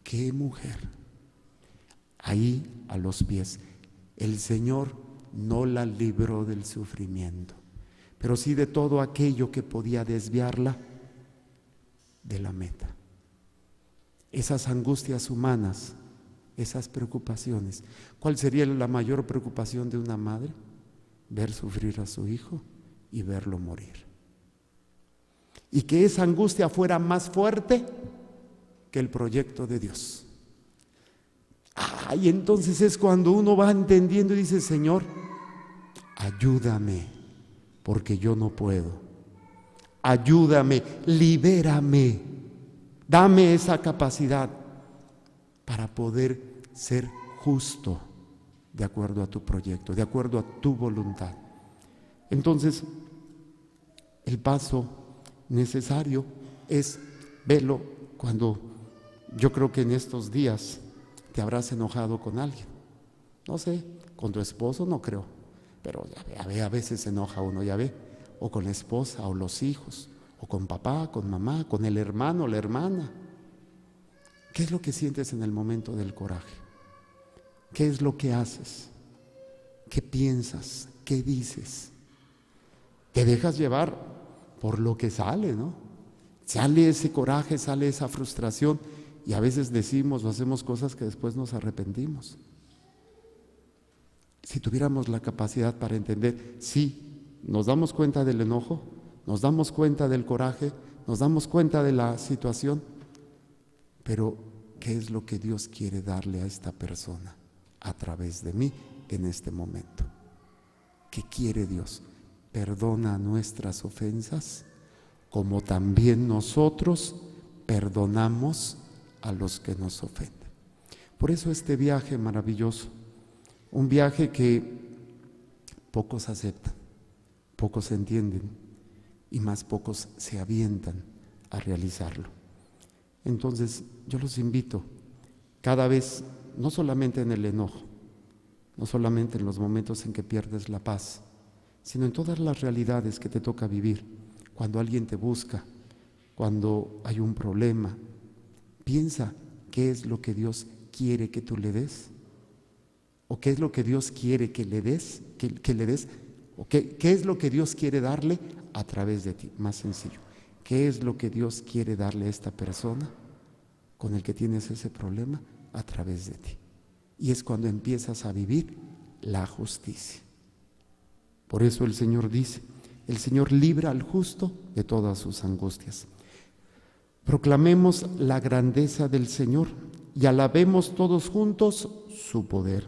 ¡Qué mujer! Ahí a los pies. El Señor no la libró del sufrimiento, pero sí de todo aquello que podía desviarla de la meta. Esas angustias humanas, esas preocupaciones. ¿Cuál sería la mayor preocupación de una madre? Ver sufrir a su hijo y verlo morir. Y que esa angustia fuera más fuerte que el proyecto de Dios. Y entonces es cuando uno va entendiendo y dice: Señor, ayúdame, porque yo no puedo. Ayúdame, libérame, dame esa capacidad para poder ser justo de acuerdo a tu proyecto, de acuerdo a tu voluntad. Entonces, el paso necesario es verlo cuando yo creo que en estos días te habrás enojado con alguien. No sé, con tu esposo no creo, pero ya ve, a veces se enoja uno, ya ve, o con la esposa o los hijos, o con papá, con mamá, con el hermano o la hermana. ¿Qué es lo que sientes en el momento del coraje? ¿Qué es lo que haces? ¿Qué piensas? ¿Qué dices? Te dejas llevar por lo que sale, ¿no? Sale ese coraje, sale esa frustración y a veces decimos o hacemos cosas que después nos arrepentimos. Si tuviéramos la capacidad para entender, sí, nos damos cuenta del enojo, nos damos cuenta del coraje, nos damos cuenta de la situación, pero ¿qué es lo que Dios quiere darle a esta persona a través de mí en este momento? ¿Qué quiere Dios? Perdona nuestras ofensas, como también nosotros perdonamos a los que nos ofenden. Por eso este viaje maravilloso, un viaje que pocos aceptan, pocos entienden y más pocos se avientan a realizarlo. Entonces yo los invito cada vez, no solamente en el enojo, no solamente en los momentos en que pierdes la paz, sino en todas las realidades que te toca vivir, cuando alguien te busca, cuando hay un problema. Piensa qué es lo que Dios quiere que tú le des, o qué es lo que Dios quiere que le des, que le des, o qué es lo que Dios quiere darle a través de ti. Más sencillo, ¿qué es lo que Dios quiere darle a esta persona con el que tienes ese problema a través de ti? Y es cuando empiezas a vivir la justicia. Por eso el Señor dice, el Señor libra al justo de todas sus angustias. Proclamemos la grandeza del Señor y alabemos todos juntos su poder.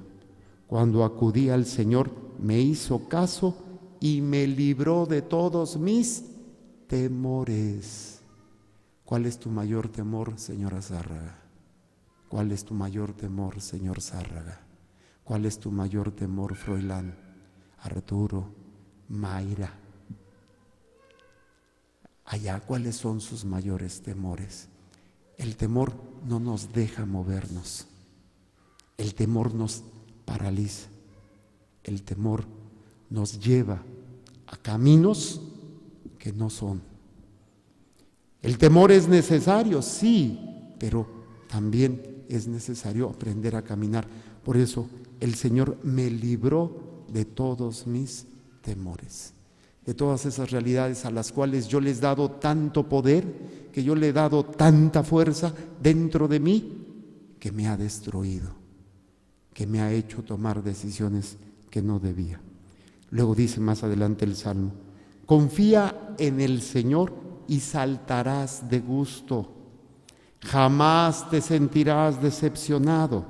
Cuando acudí al Señor, me hizo caso y me libró de todos mis temores. ¿Cuál es tu mayor temor, señora Zárraga? ¿Cuál es tu mayor temor, señor Zárraga? ¿Cuál es tu mayor temor, Froilán, Arturo, Mayra? Allá, ¿cuáles son sus mayores temores? El temor no nos deja movernos. El temor nos paraliza. El temor nos lleva a caminos que no son. El temor es necesario, sí, pero también es necesario aprender a caminar. Por eso el Señor me libró de todos mis temores, de todas esas realidades a las cuales yo les he dado tanto poder, que yo le he dado tanta fuerza dentro de mí, que me ha destruido, que me ha hecho tomar decisiones que no debía. Luego dice más adelante el Salmo, confía en el Señor y saltarás de gusto, jamás te sentirás decepcionado,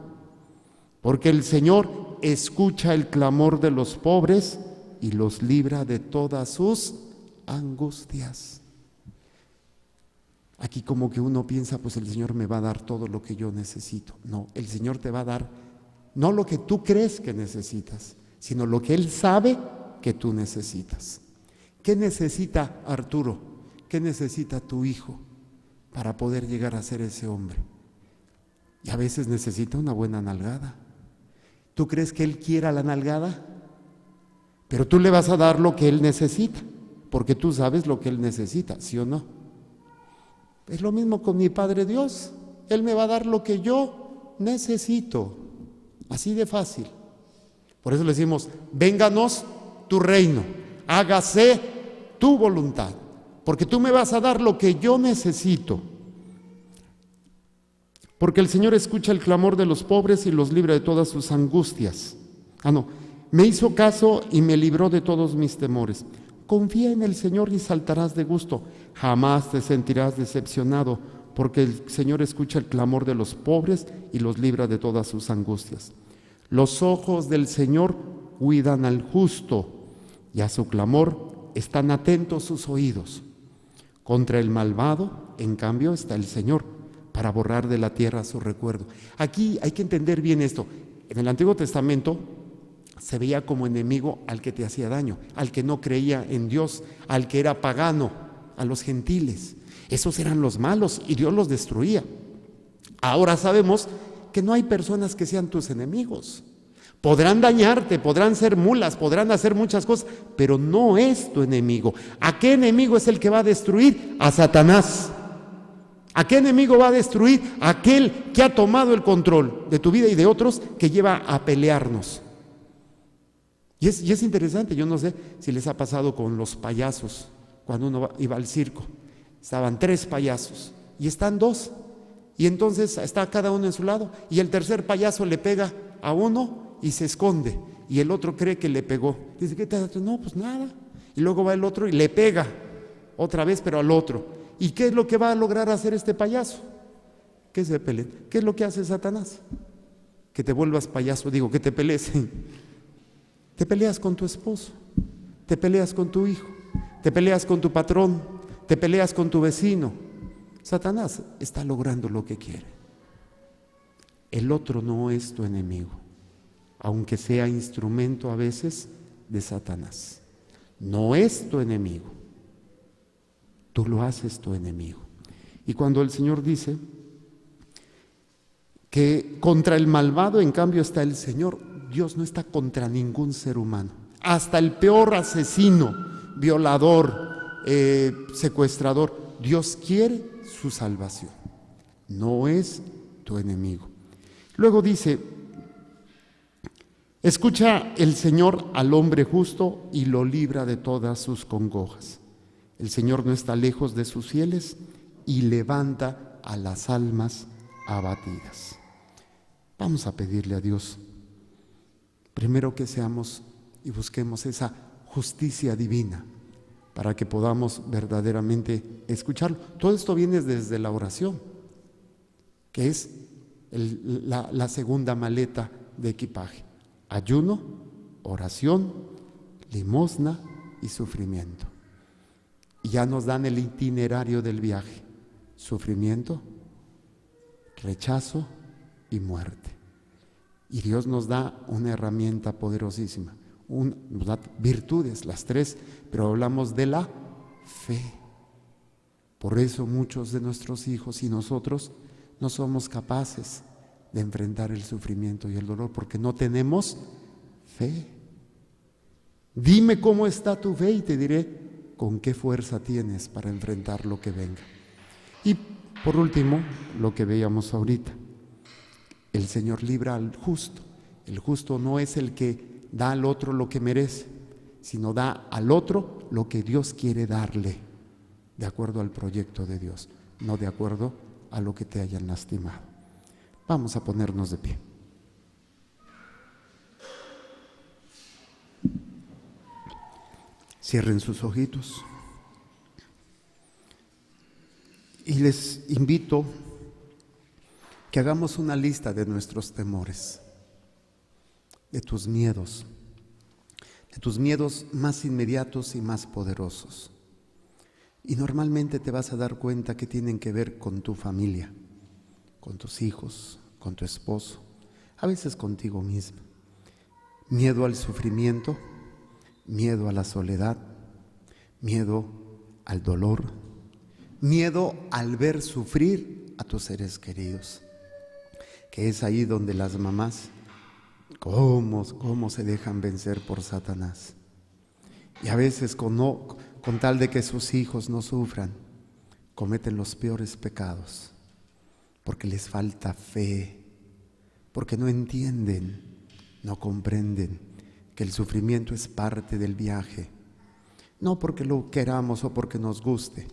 porque el Señor escucha el clamor de los pobres y los libra de todas sus angustias. Aquí como que uno piensa, pues el Señor me va a dar todo lo que yo necesito. No, el Señor te va a dar no lo que tú crees que necesitas, sino lo que Él sabe que tú necesitas. ¿Qué necesita Arturo? ¿Qué necesita tu hijo para poder llegar a ser ese hombre? Y a veces necesita una buena nalgada. ¿Tú crees que él quiera la nalgada? Pero tú le vas a dar lo que él necesita, porque tú sabes lo que él necesita, ¿sí o no? Es lo mismo con mi Padre Dios. Él me va a dar lo que yo necesito. Así de fácil. Por eso le decimos, vénganos tu reino, hágase tu voluntad, porque tú me vas a dar lo que yo necesito. Porque el Señor escucha el clamor de los pobres y los libra de todas sus angustias. Me hizo caso y me libró de todos mis temores. Confía en el Señor y saltarás de gusto. Jamás te sentirás decepcionado, porque el Señor escucha el clamor de los pobres y los libra de todas sus angustias. Los ojos del Señor cuidan al justo, y a su clamor están atentos sus oídos. Contra el malvado, en cambio, está el Señor, para borrar de la tierra su recuerdo. Aquí hay que entender bien esto. En el Antiguo Testamento se veía como enemigo al que te hacía daño, al que no creía en Dios, al que era pagano, a los gentiles. Esos eran los malos y Dios los destruía. Ahora sabemos que no hay personas que sean tus enemigos. Podrán dañarte, podrán ser mulas, podrán hacer muchas cosas, pero no es tu enemigo. ¿A qué enemigo es el que va a destruir? A Satanás. ¿A qué enemigo va a destruir? Aquel que ha tomado el control de tu vida y de otros, que lleva a pelearnos. Y es interesante, yo no sé si les ha pasado con los payasos, cuando uno iba al circo. Estaban 3 payasos y están 2. Y entonces está cada uno en su lado y el tercer payaso le pega a uno y se esconde, y el otro cree que le pegó. Dice, ¿qué te hace? No, pues nada. Y luego va el otro y le pega otra vez, pero al otro. ¿Y qué es lo que va a lograr hacer este payaso? Que se peleen. ¿Qué es lo que hace Satanás? Que te vuelvas payaso, que te pelees. Te peleas con tu esposo, te peleas con tu hijo, te peleas con tu patrón, te peleas con tu vecino. Satanás está logrando lo que quiere. El otro no es tu enemigo, aunque sea instrumento a veces de Satanás. No es tu enemigo, tú lo haces tu enemigo. Y cuando el Señor dice que contra el malvado en cambio está el Señor, Dios no está contra ningún ser humano. Hasta el peor asesino, violador, secuestrador, Dios quiere su salvación. No es tu enemigo. Luego dice, escucha el Señor al hombre justo y lo libra de todas sus congojas. El Señor no está lejos de sus fieles y levanta a las almas abatidas. Vamos a pedirle a Dios, primero, que seamos y busquemos esa justicia divina para que podamos verdaderamente escucharlo. Todo esto viene desde la oración, que es la segunda maleta de equipaje. Ayuno, oración, limosna y sufrimiento. Y ya nos dan el itinerario del viaje: sufrimiento, rechazo y muerte. Y Dios nos da una herramienta poderosísima, nos da virtudes, las 3, pero hablamos de la fe. Por eso muchos de nuestros hijos y nosotros no somos capaces de enfrentar el sufrimiento y el dolor, porque no tenemos fe. Dime cómo está tu fe y te diré con qué fuerza tienes para enfrentar lo que venga. Y por último, lo que veíamos ahorita, el Señor libra al justo. El justo no es el que da al otro lo que merece, sino da al otro lo que Dios quiere darle, de acuerdo al proyecto de Dios, no de acuerdo a lo que te hayan lastimado. Vamos a ponernos de pie. Cierren sus ojitos. Y les invito que hagamos una lista de nuestros temores, de tus miedos más inmediatos y más poderosos. Y normalmente te vas a dar cuenta que tienen que ver con tu familia, con tus hijos, con tu esposo, a veces contigo mismo. Miedo al sufrimiento, miedo a la soledad, miedo al dolor, miedo al ver sufrir a tus seres queridos, que es ahí donde las mamás, cómo se dejan vencer por Satanás. Y a veces con tal de que sus hijos no sufran, cometen los peores pecados, porque les falta fe, porque no entienden, no comprenden que el sufrimiento es parte del viaje, no porque lo queramos o porque nos guste,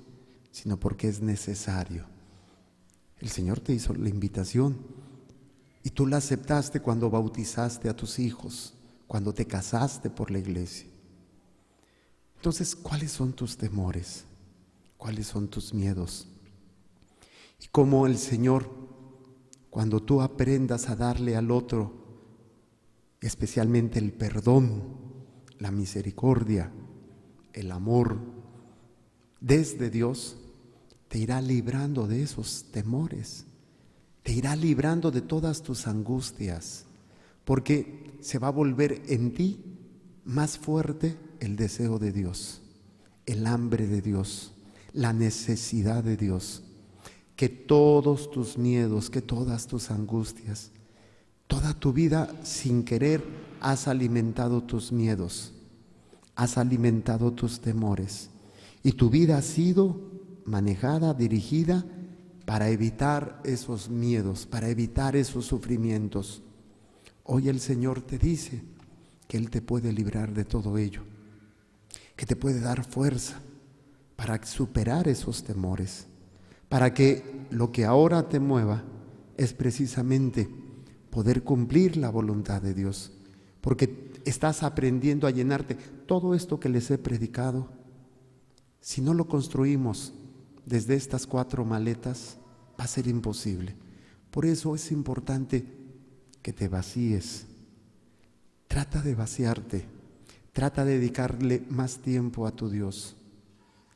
sino porque es necesario. El Señor te hizo la invitación y tú la aceptaste cuando bautizaste a tus hijos, cuando te casaste por la iglesia. Entonces, ¿cuáles son tus temores? ¿Cuáles son tus miedos? Y cómo el Señor, cuando tú aprendas a darle al otro, especialmente el perdón, la misericordia, el amor, desde Dios, te irá librando de esos temores, te irá librando de todas tus angustias, porque se va a volver en ti más fuerte el deseo de Dios, el hambre de Dios, la necesidad de Dios, que todos tus miedos, que todas tus angustias, toda tu vida sin querer has alimentado tus miedos, has alimentado tus temores, y tu vida ha sido manejada, dirigida para evitar esos miedos, para evitar esos sufrimientos. Hoy el Señor te dice que Él te puede librar de todo ello, que te puede dar fuerza para superar esos temores, para que lo que ahora te mueva es precisamente poder cumplir la voluntad de Dios, porque estás aprendiendo a llenarte. Todo esto que les he predicado, si no lo construimos desde estas 4 maletas, va a ser imposible. Por eso es importante que te vacíes. Trata de vaciarte, trata de dedicarle más tiempo a tu Dios.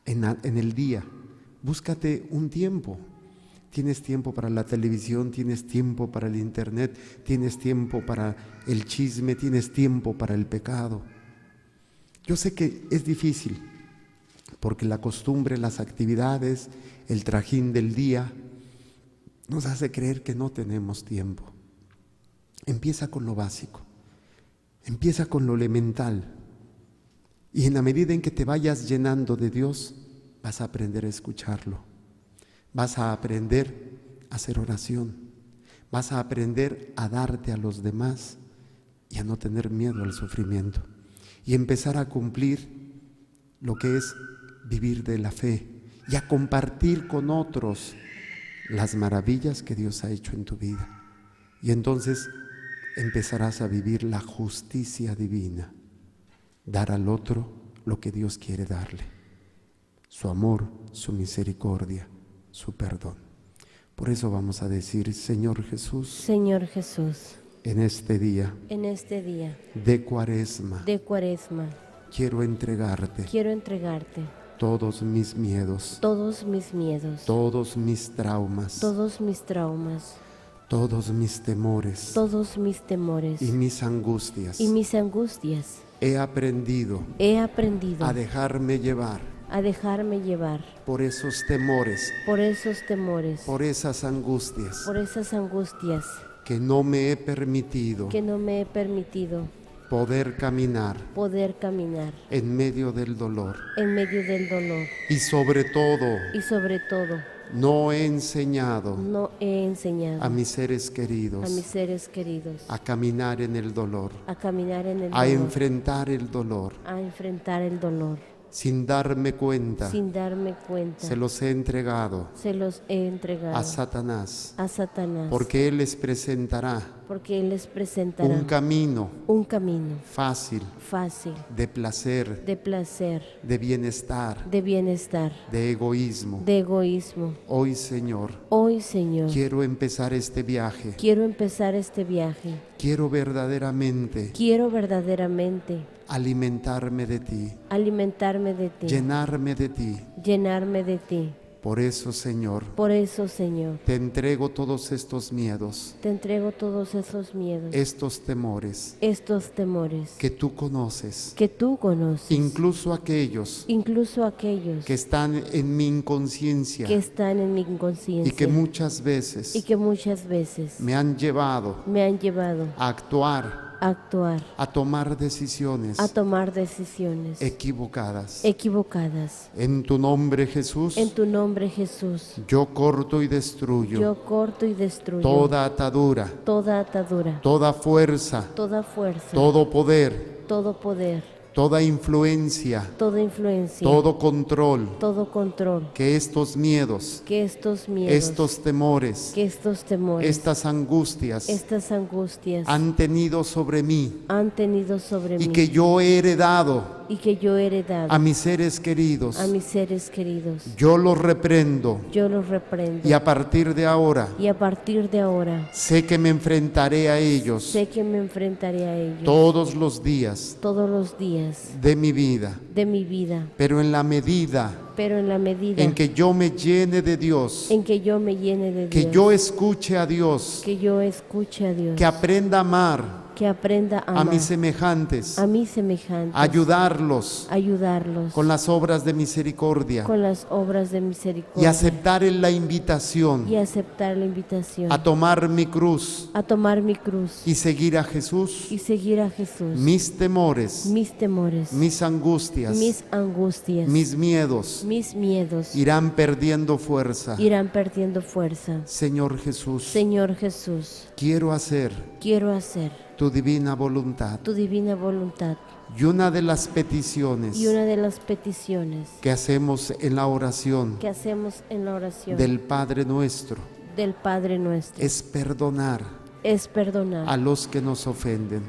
En el día, búscate un tiempo. Tienes tiempo para la televisión, tienes tiempo para el internet, tienes tiempo para el chisme, tienes tiempo para el pecado. Yo sé que es difícil, porque la costumbre, las actividades, el trajín del día nos hace creer que no tenemos tiempo. Empieza con lo básico, empieza con lo elemental, y en la medida en que te vayas llenando de Dios, vas a aprender a escucharlo, vas a aprender a hacer oración, vas a aprender a darte a los demás y a no tener miedo al sufrimiento, y empezar a cumplir lo que es vivir de la fe y a compartir con otros las maravillas que Dios ha hecho en tu vida. Y entonces empezarás a vivir la justicia divina, dar al otro lo que Dios quiere darle: su amor, su misericordia, su perdón. Por eso vamos a decir: Señor Jesús, Señor Jesús, en este día de Cuaresma, quiero entregarte todos mis miedos, todos mis miedos, todos mis traumas, todos mis traumas, todos mis temores todos mis temores y mis angustias. y mis angustias. He aprendido a dejarme llevar por esos temores, por esos temores, por esas angustias por esas angustias que no me he permitido que no me he permitido poder caminar en medio del dolor y sobre todo y sobre todo no he enseñado no he enseñado a mis seres queridos a caminar en el dolor, a enfrentar el dolor. Sin darme cuenta, se los he entregado a Satanás, porque Él les presentará un camino fácil, de placer, de bienestar, de egoísmo. Hoy, Señor, quiero empezar este viaje. Quiero verdaderamente alimentarme de ti, llenarme de ti. Por eso, Señor, te entrego todos estos miedos, estos temores que tú conoces, incluso aquellos que están en mi inconsciencia y que muchas veces me han llevado a actuar, a tomar decisiones equivocadas. En tu nombre, Jesús, yo corto y destruyo toda atadura, toda fuerza, todo poder, toda influencia, todo control que estos miedos, estos temores, estas angustias han tenido sobre mí y que yo he heredado a mis seres queridos. Yo los reprendo y a partir de ahora sé que me enfrentaré a ellos todos los días de mi vida, pero en la medida en que yo me llene de Dios, que yo escuche a Dios, que aprenda a amar que aprenda a a amar mis semejantes, a mis semejantes, ayudarlos ayudarlos con las obras de misericordia con las obras de y misericordia aceptar la invitación y aceptar la invitación a tomar mi cruz a tomar mi cruz y seguir a Jesús. y seguir a Jesús. Mis temores, Mis temores, mis angustias, mis angustias, mis miedos mis miedos irán perdiendo fuerza. irán perdiendo fuerza. Señor Jesús, Señor Jesús, quiero hacer quiero hacer tu divina voluntad. tu divina voluntad. Y una de las peticiones Y una de las peticiones que hacemos en la oración que hacemos en la oración del Padre Nuestro del Padre nuestro es perdonar es perdonar a los que nos ofenden.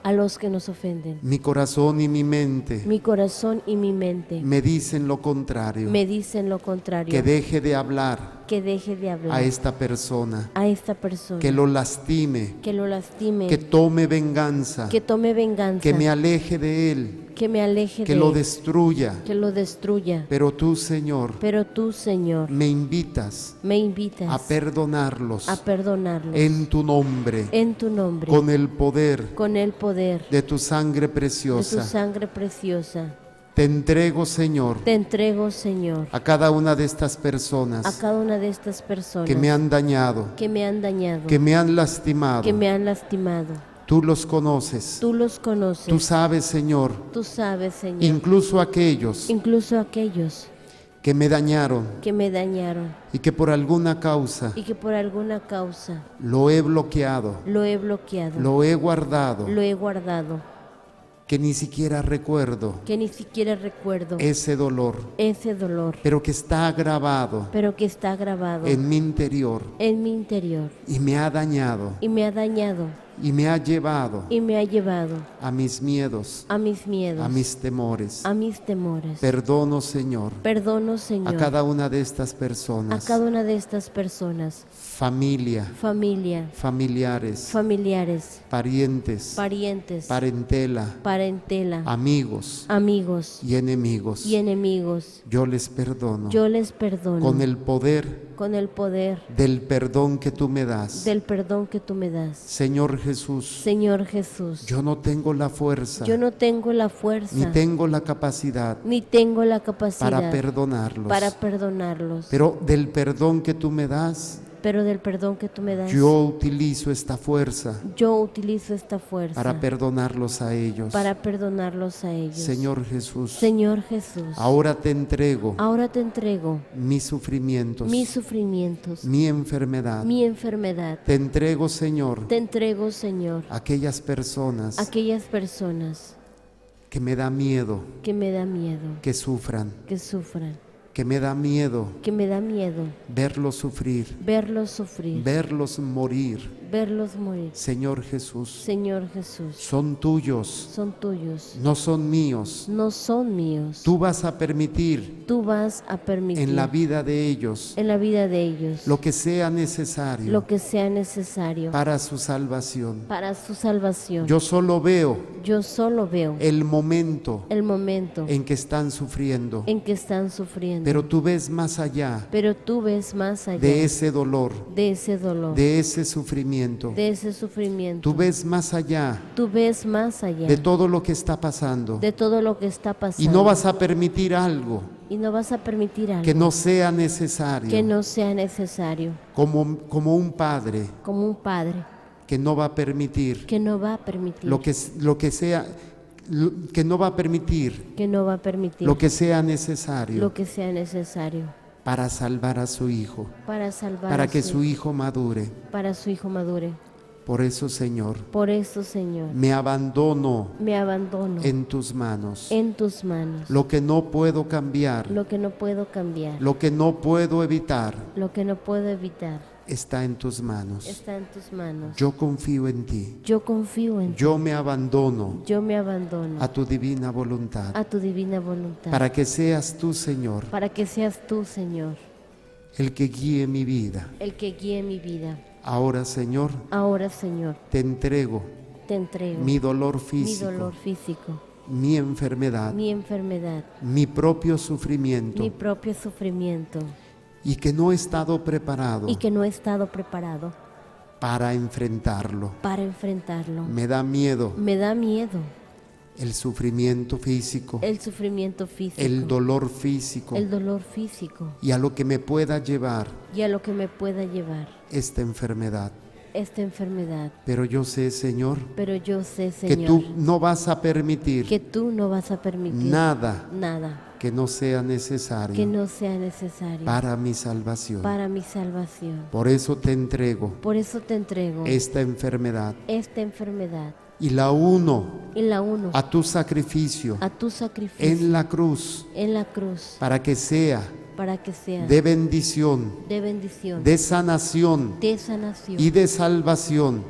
a los que nos ofenden. Mi corazón y mi mente Mi corazón y mi mente me dicen lo contrario, me dicen lo contrario, que deje de hablar que deje de hablar a esta persona, a esta persona, que lo lastime, que lo lastime, que tome venganza, que tome venganza, que me aleje de él, que me aleje que de lo él, destruya. que lo destruya. Pero tú, Señor, Pero tú, Señor, me invitas me invitas a perdonarlos a perdonarlos en tu nombre, en tu nombre, con el poder con el poder de tu sangre de tu preciosa. sangre preciosa. Te entrego, Señor, Te entrego, Señor, a cada una de estas a personas cada una de estas personas que me han dañado, que me han dañado, que me han lastimado. que me han lastimado. Tú los conoces. Tú los conoces. Tú sabes, Señor, Tú sabes, Señor, incluso aquellos incluso aquellos que me dañaron que me dañaron y que por alguna causa y que por alguna causa lo he bloqueado, lo he bloqueado, lo he guardado, lo he guardado, que ni siquiera recuerdo que ni siquiera recuerdo ese dolor, ese dolor, pero que está grabado pero que está grabado en mi interior en mi interior y me ha dañado y me ha dañado y me ha llevado y me ha llevado a mis miedos, a mis miedos, a mis temores. a mis temores. Perdono, Señor, Perdono, Señor, a cada una de estas a personas, cada una de estas personas, familia, familia, familiares, familiares, parientes, parientes, parentela, parentela, amigos amigos y enemigos. y enemigos. Yo les perdono Yo les perdono con el poder con el poder del perdón que tú me das. del perdón que tú me das. Señor Jesús, Señor Jesús, yo no tengo la fuerza, yo no tengo la fuerza ni tengo la capacidad ni tengo la capacidad para perdonarlos. para perdonarlos, Pero del perdón que tú me das, pero del perdón que tú me das, yo utilizo esta fuerza yo utilizo esta fuerza para perdonarlos a ellos. para perdonarlos a ellos. Señor Jesús, Señor Jesús, ahora te entrego ahora te entrego mis sufrimientos, mis sufrimientos, mi enfermedad. mi enfermedad. Te entrego, Señor, Te entrego, Señor, aquellas personas aquellas personas que me da miedo que me da miedo que sufran, que sufran, que me da miedo que me da miedo verlos sufrir, verlos sufrir, verlos morir. verlos morir. Señor Jesús, Señor Jesús, son tuyos, son tuyos, no son míos. no son míos. Tú vas a permitir Tú vas a permitir en la vida de ellos en la vida de ellos lo que sea necesario lo que sea necesario para su salvación. para su salvación. Yo solo veo Yo solo veo el momento el momento en que están sufriendo, en que están sufriendo, pero tú ves más allá pero tú ves más allá de ese dolor, de ese dolor, de ese sufrimiento. de ese sufrimiento. Tú ves más allá Tú ves más allá de todo lo que está pasando de todo lo que está pasando y no vas a permitir algo y no vas a permitir algo que no sea necesario, que no sea necesario, como un padre como un padre que no va a permitir que no va a permitir que no va a permitir que no va a permitir lo que sea necesario lo que sea necesario para salvar a su hijo, para salvar para a que su hijo madure. para su hijo madure. Por eso, Señor, Por eso, Señor, me abandono me abandono en tus manos. en tus manos. Lo que no puedo cambiar, Lo que no puedo cambiar, lo que no puedo evitar, lo que no puedo evitar, está en tus manos. está en tus manos. Yo confío en ti. Yo confío en ti. Yo me abandono Yo me abandono a tu divina voluntad, a tu divina voluntad, para que seas tú, Señor, para que seas tú, Señor, el que guíe mi vida. el que guíe mi vida. Ahora, Señor, Ahora, Señor, te entrego te entrego mi dolor mi físico, dolor físico, mi enfermedad, mi enfermedad, mi propio sufrimiento, mi propio sufrimiento, y que no he estado preparado y que no he estado preparado para enfrentarlo. para enfrentarlo. Me da miedo Me da miedo el sufrimiento físico, el sufrimiento físico, el dolor físico el dolor físico y a lo que me pueda llevar y a lo que me pueda llevar esta enfermedad. esta enfermedad. Pero yo sé, Señor, Pero yo sé, que Señor, tú no vas a permitir que tú no vas a permitir nada nada que no sea necesario que no sea necesario para mi salvación. para mi salvación. Por eso te entrego Por eso te entrego esta enfermedad esta enfermedad y la uno y la uno a tu sacrificio a tu sacrificio en la cruz en la cruz para que sea para que sea de bendición, de bendición, de sanación de sanación y de salvación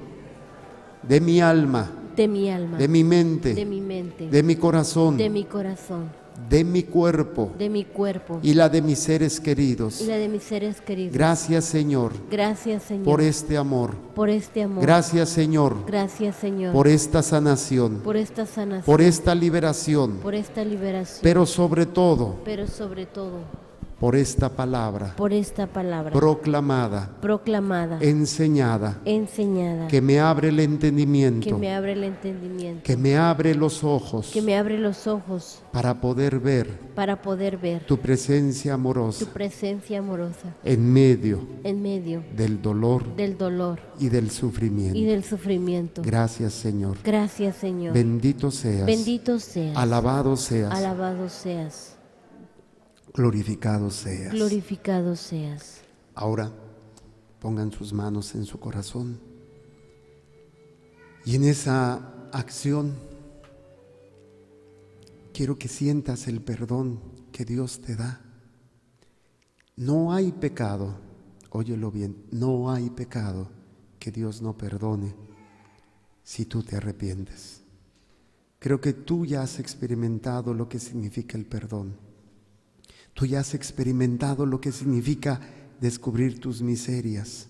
de mi alma, de mi alma, de mi mente, de mi mente, de mi corazón, de mi corazón, de mi cuerpo de mi cuerpo y la de mis seres queridos. y la de mis seres queridos. Gracias, Señor, Gracias, Señor, por este amor. por este amor. Gracias, Señor, Gracias, Señor, por esta sanación, por esta sanación, por esta liberación, por esta liberación, pero sobre todo pero sobre todo por esta palabra por esta palabra proclamada, proclamada, enseñada, enseñada, que me abre el que entendimiento, me abre el entendimiento, que me abre los ojos que me abre los ojos para poder ver para poder ver tu presencia tu amorosa presencia amorosa en medio en medio del dolor del dolor y del y sufrimiento. del sufrimiento. Gracias, Señor. Gracias, Señor. Bendito seas, Bendito seas, alabado seas, alabado seas, glorificado seas. glorificado seas. Ahora pongan sus manos en su corazón y en esa acción quiero que sientas el perdón que Dios te da. No hay pecado, óyelo bien, no hay pecado que Dios no perdone si tú te arrepientes. Creo que tú ya has experimentado lo que significa el perdón. Tú ya has experimentado lo que significa descubrir tus miserias,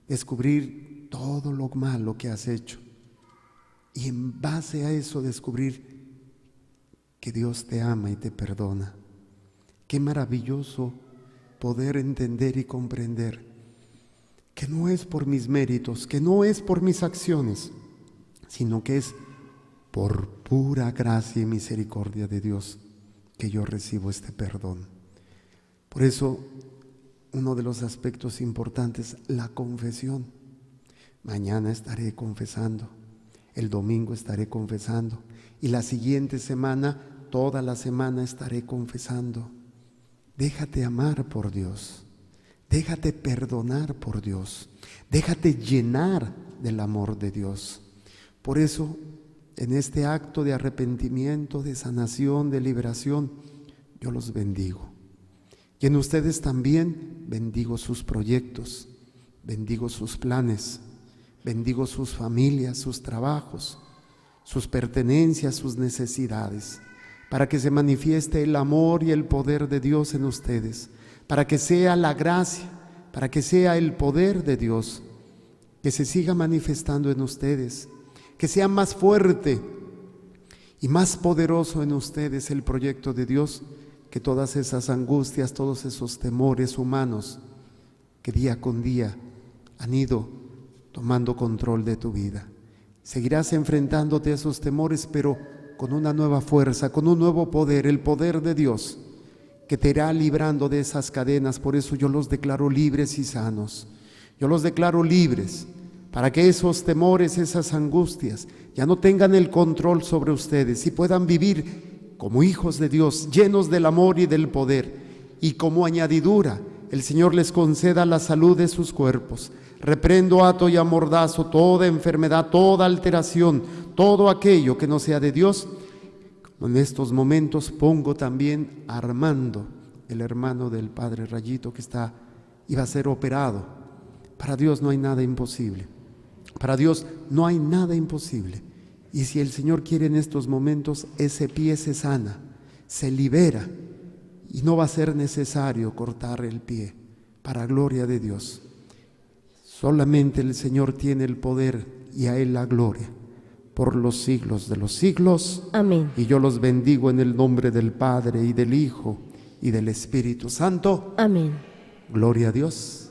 descubrir todo lo malo que has hecho y en base a eso descubrir que Dios te ama y te perdona. Qué maravilloso poder entender y comprender que no es por mis méritos, que no es por mis acciones, sino que es por pura gracia y misericordia de Dios que yo recibo este perdón. Por eso, uno de los aspectos importantes, la confesión. Mañana estaré confesando, el domingo estaré confesando y la siguiente semana, toda la semana estaré confesando. Déjate amar por Dios, déjate perdonar por Dios, déjate llenar del amor de Dios. Por eso, en este acto de arrepentimiento, de sanación, de liberación, yo los bendigo. Y en ustedes también bendigo sus proyectos, bendigo sus planes, bendigo sus familias, sus trabajos, sus pertenencias, sus necesidades, para que se manifieste el amor y el poder de Dios en ustedes, para que sea la gracia, para que sea el poder de Dios, que se siga manifestando en ustedes, que sea más fuerte y más poderoso en ustedes el proyecto de Dios, que todas esas angustias, todos esos temores humanos que día con día han ido tomando control de tu vida. Seguirás enfrentándote a esos temores, pero con una nueva fuerza, con un nuevo poder, el poder de Dios, que te irá librando de esas cadenas. Por eso yo los declaro libres y sanos. Yo los declaro libres, para que esos temores, esas angustias, ya no tengan el control sobre ustedes y puedan vivir como hijos de Dios, llenos del amor y del poder, y como añadidura, el Señor les conceda la salud de sus cuerpos. Reprendo, ato y amordazo toda enfermedad, toda alteración, todo aquello que no sea de Dios. En estos momentos pongo también a Armando, el hermano del padre Rayito, que iba a ser operado. Para Dios no hay nada imposible. Para Dios no hay nada imposible. Y si el Señor quiere en estos momentos, ese pie se sana, se libera y no va a ser necesario cortar el pie, para gloria de Dios. Solamente el Señor tiene el poder y a Él la gloria por los siglos de los siglos. Amén. Y yo los bendigo en el nombre del Padre y del Hijo y del Espíritu Santo. Amén. Gloria a Dios.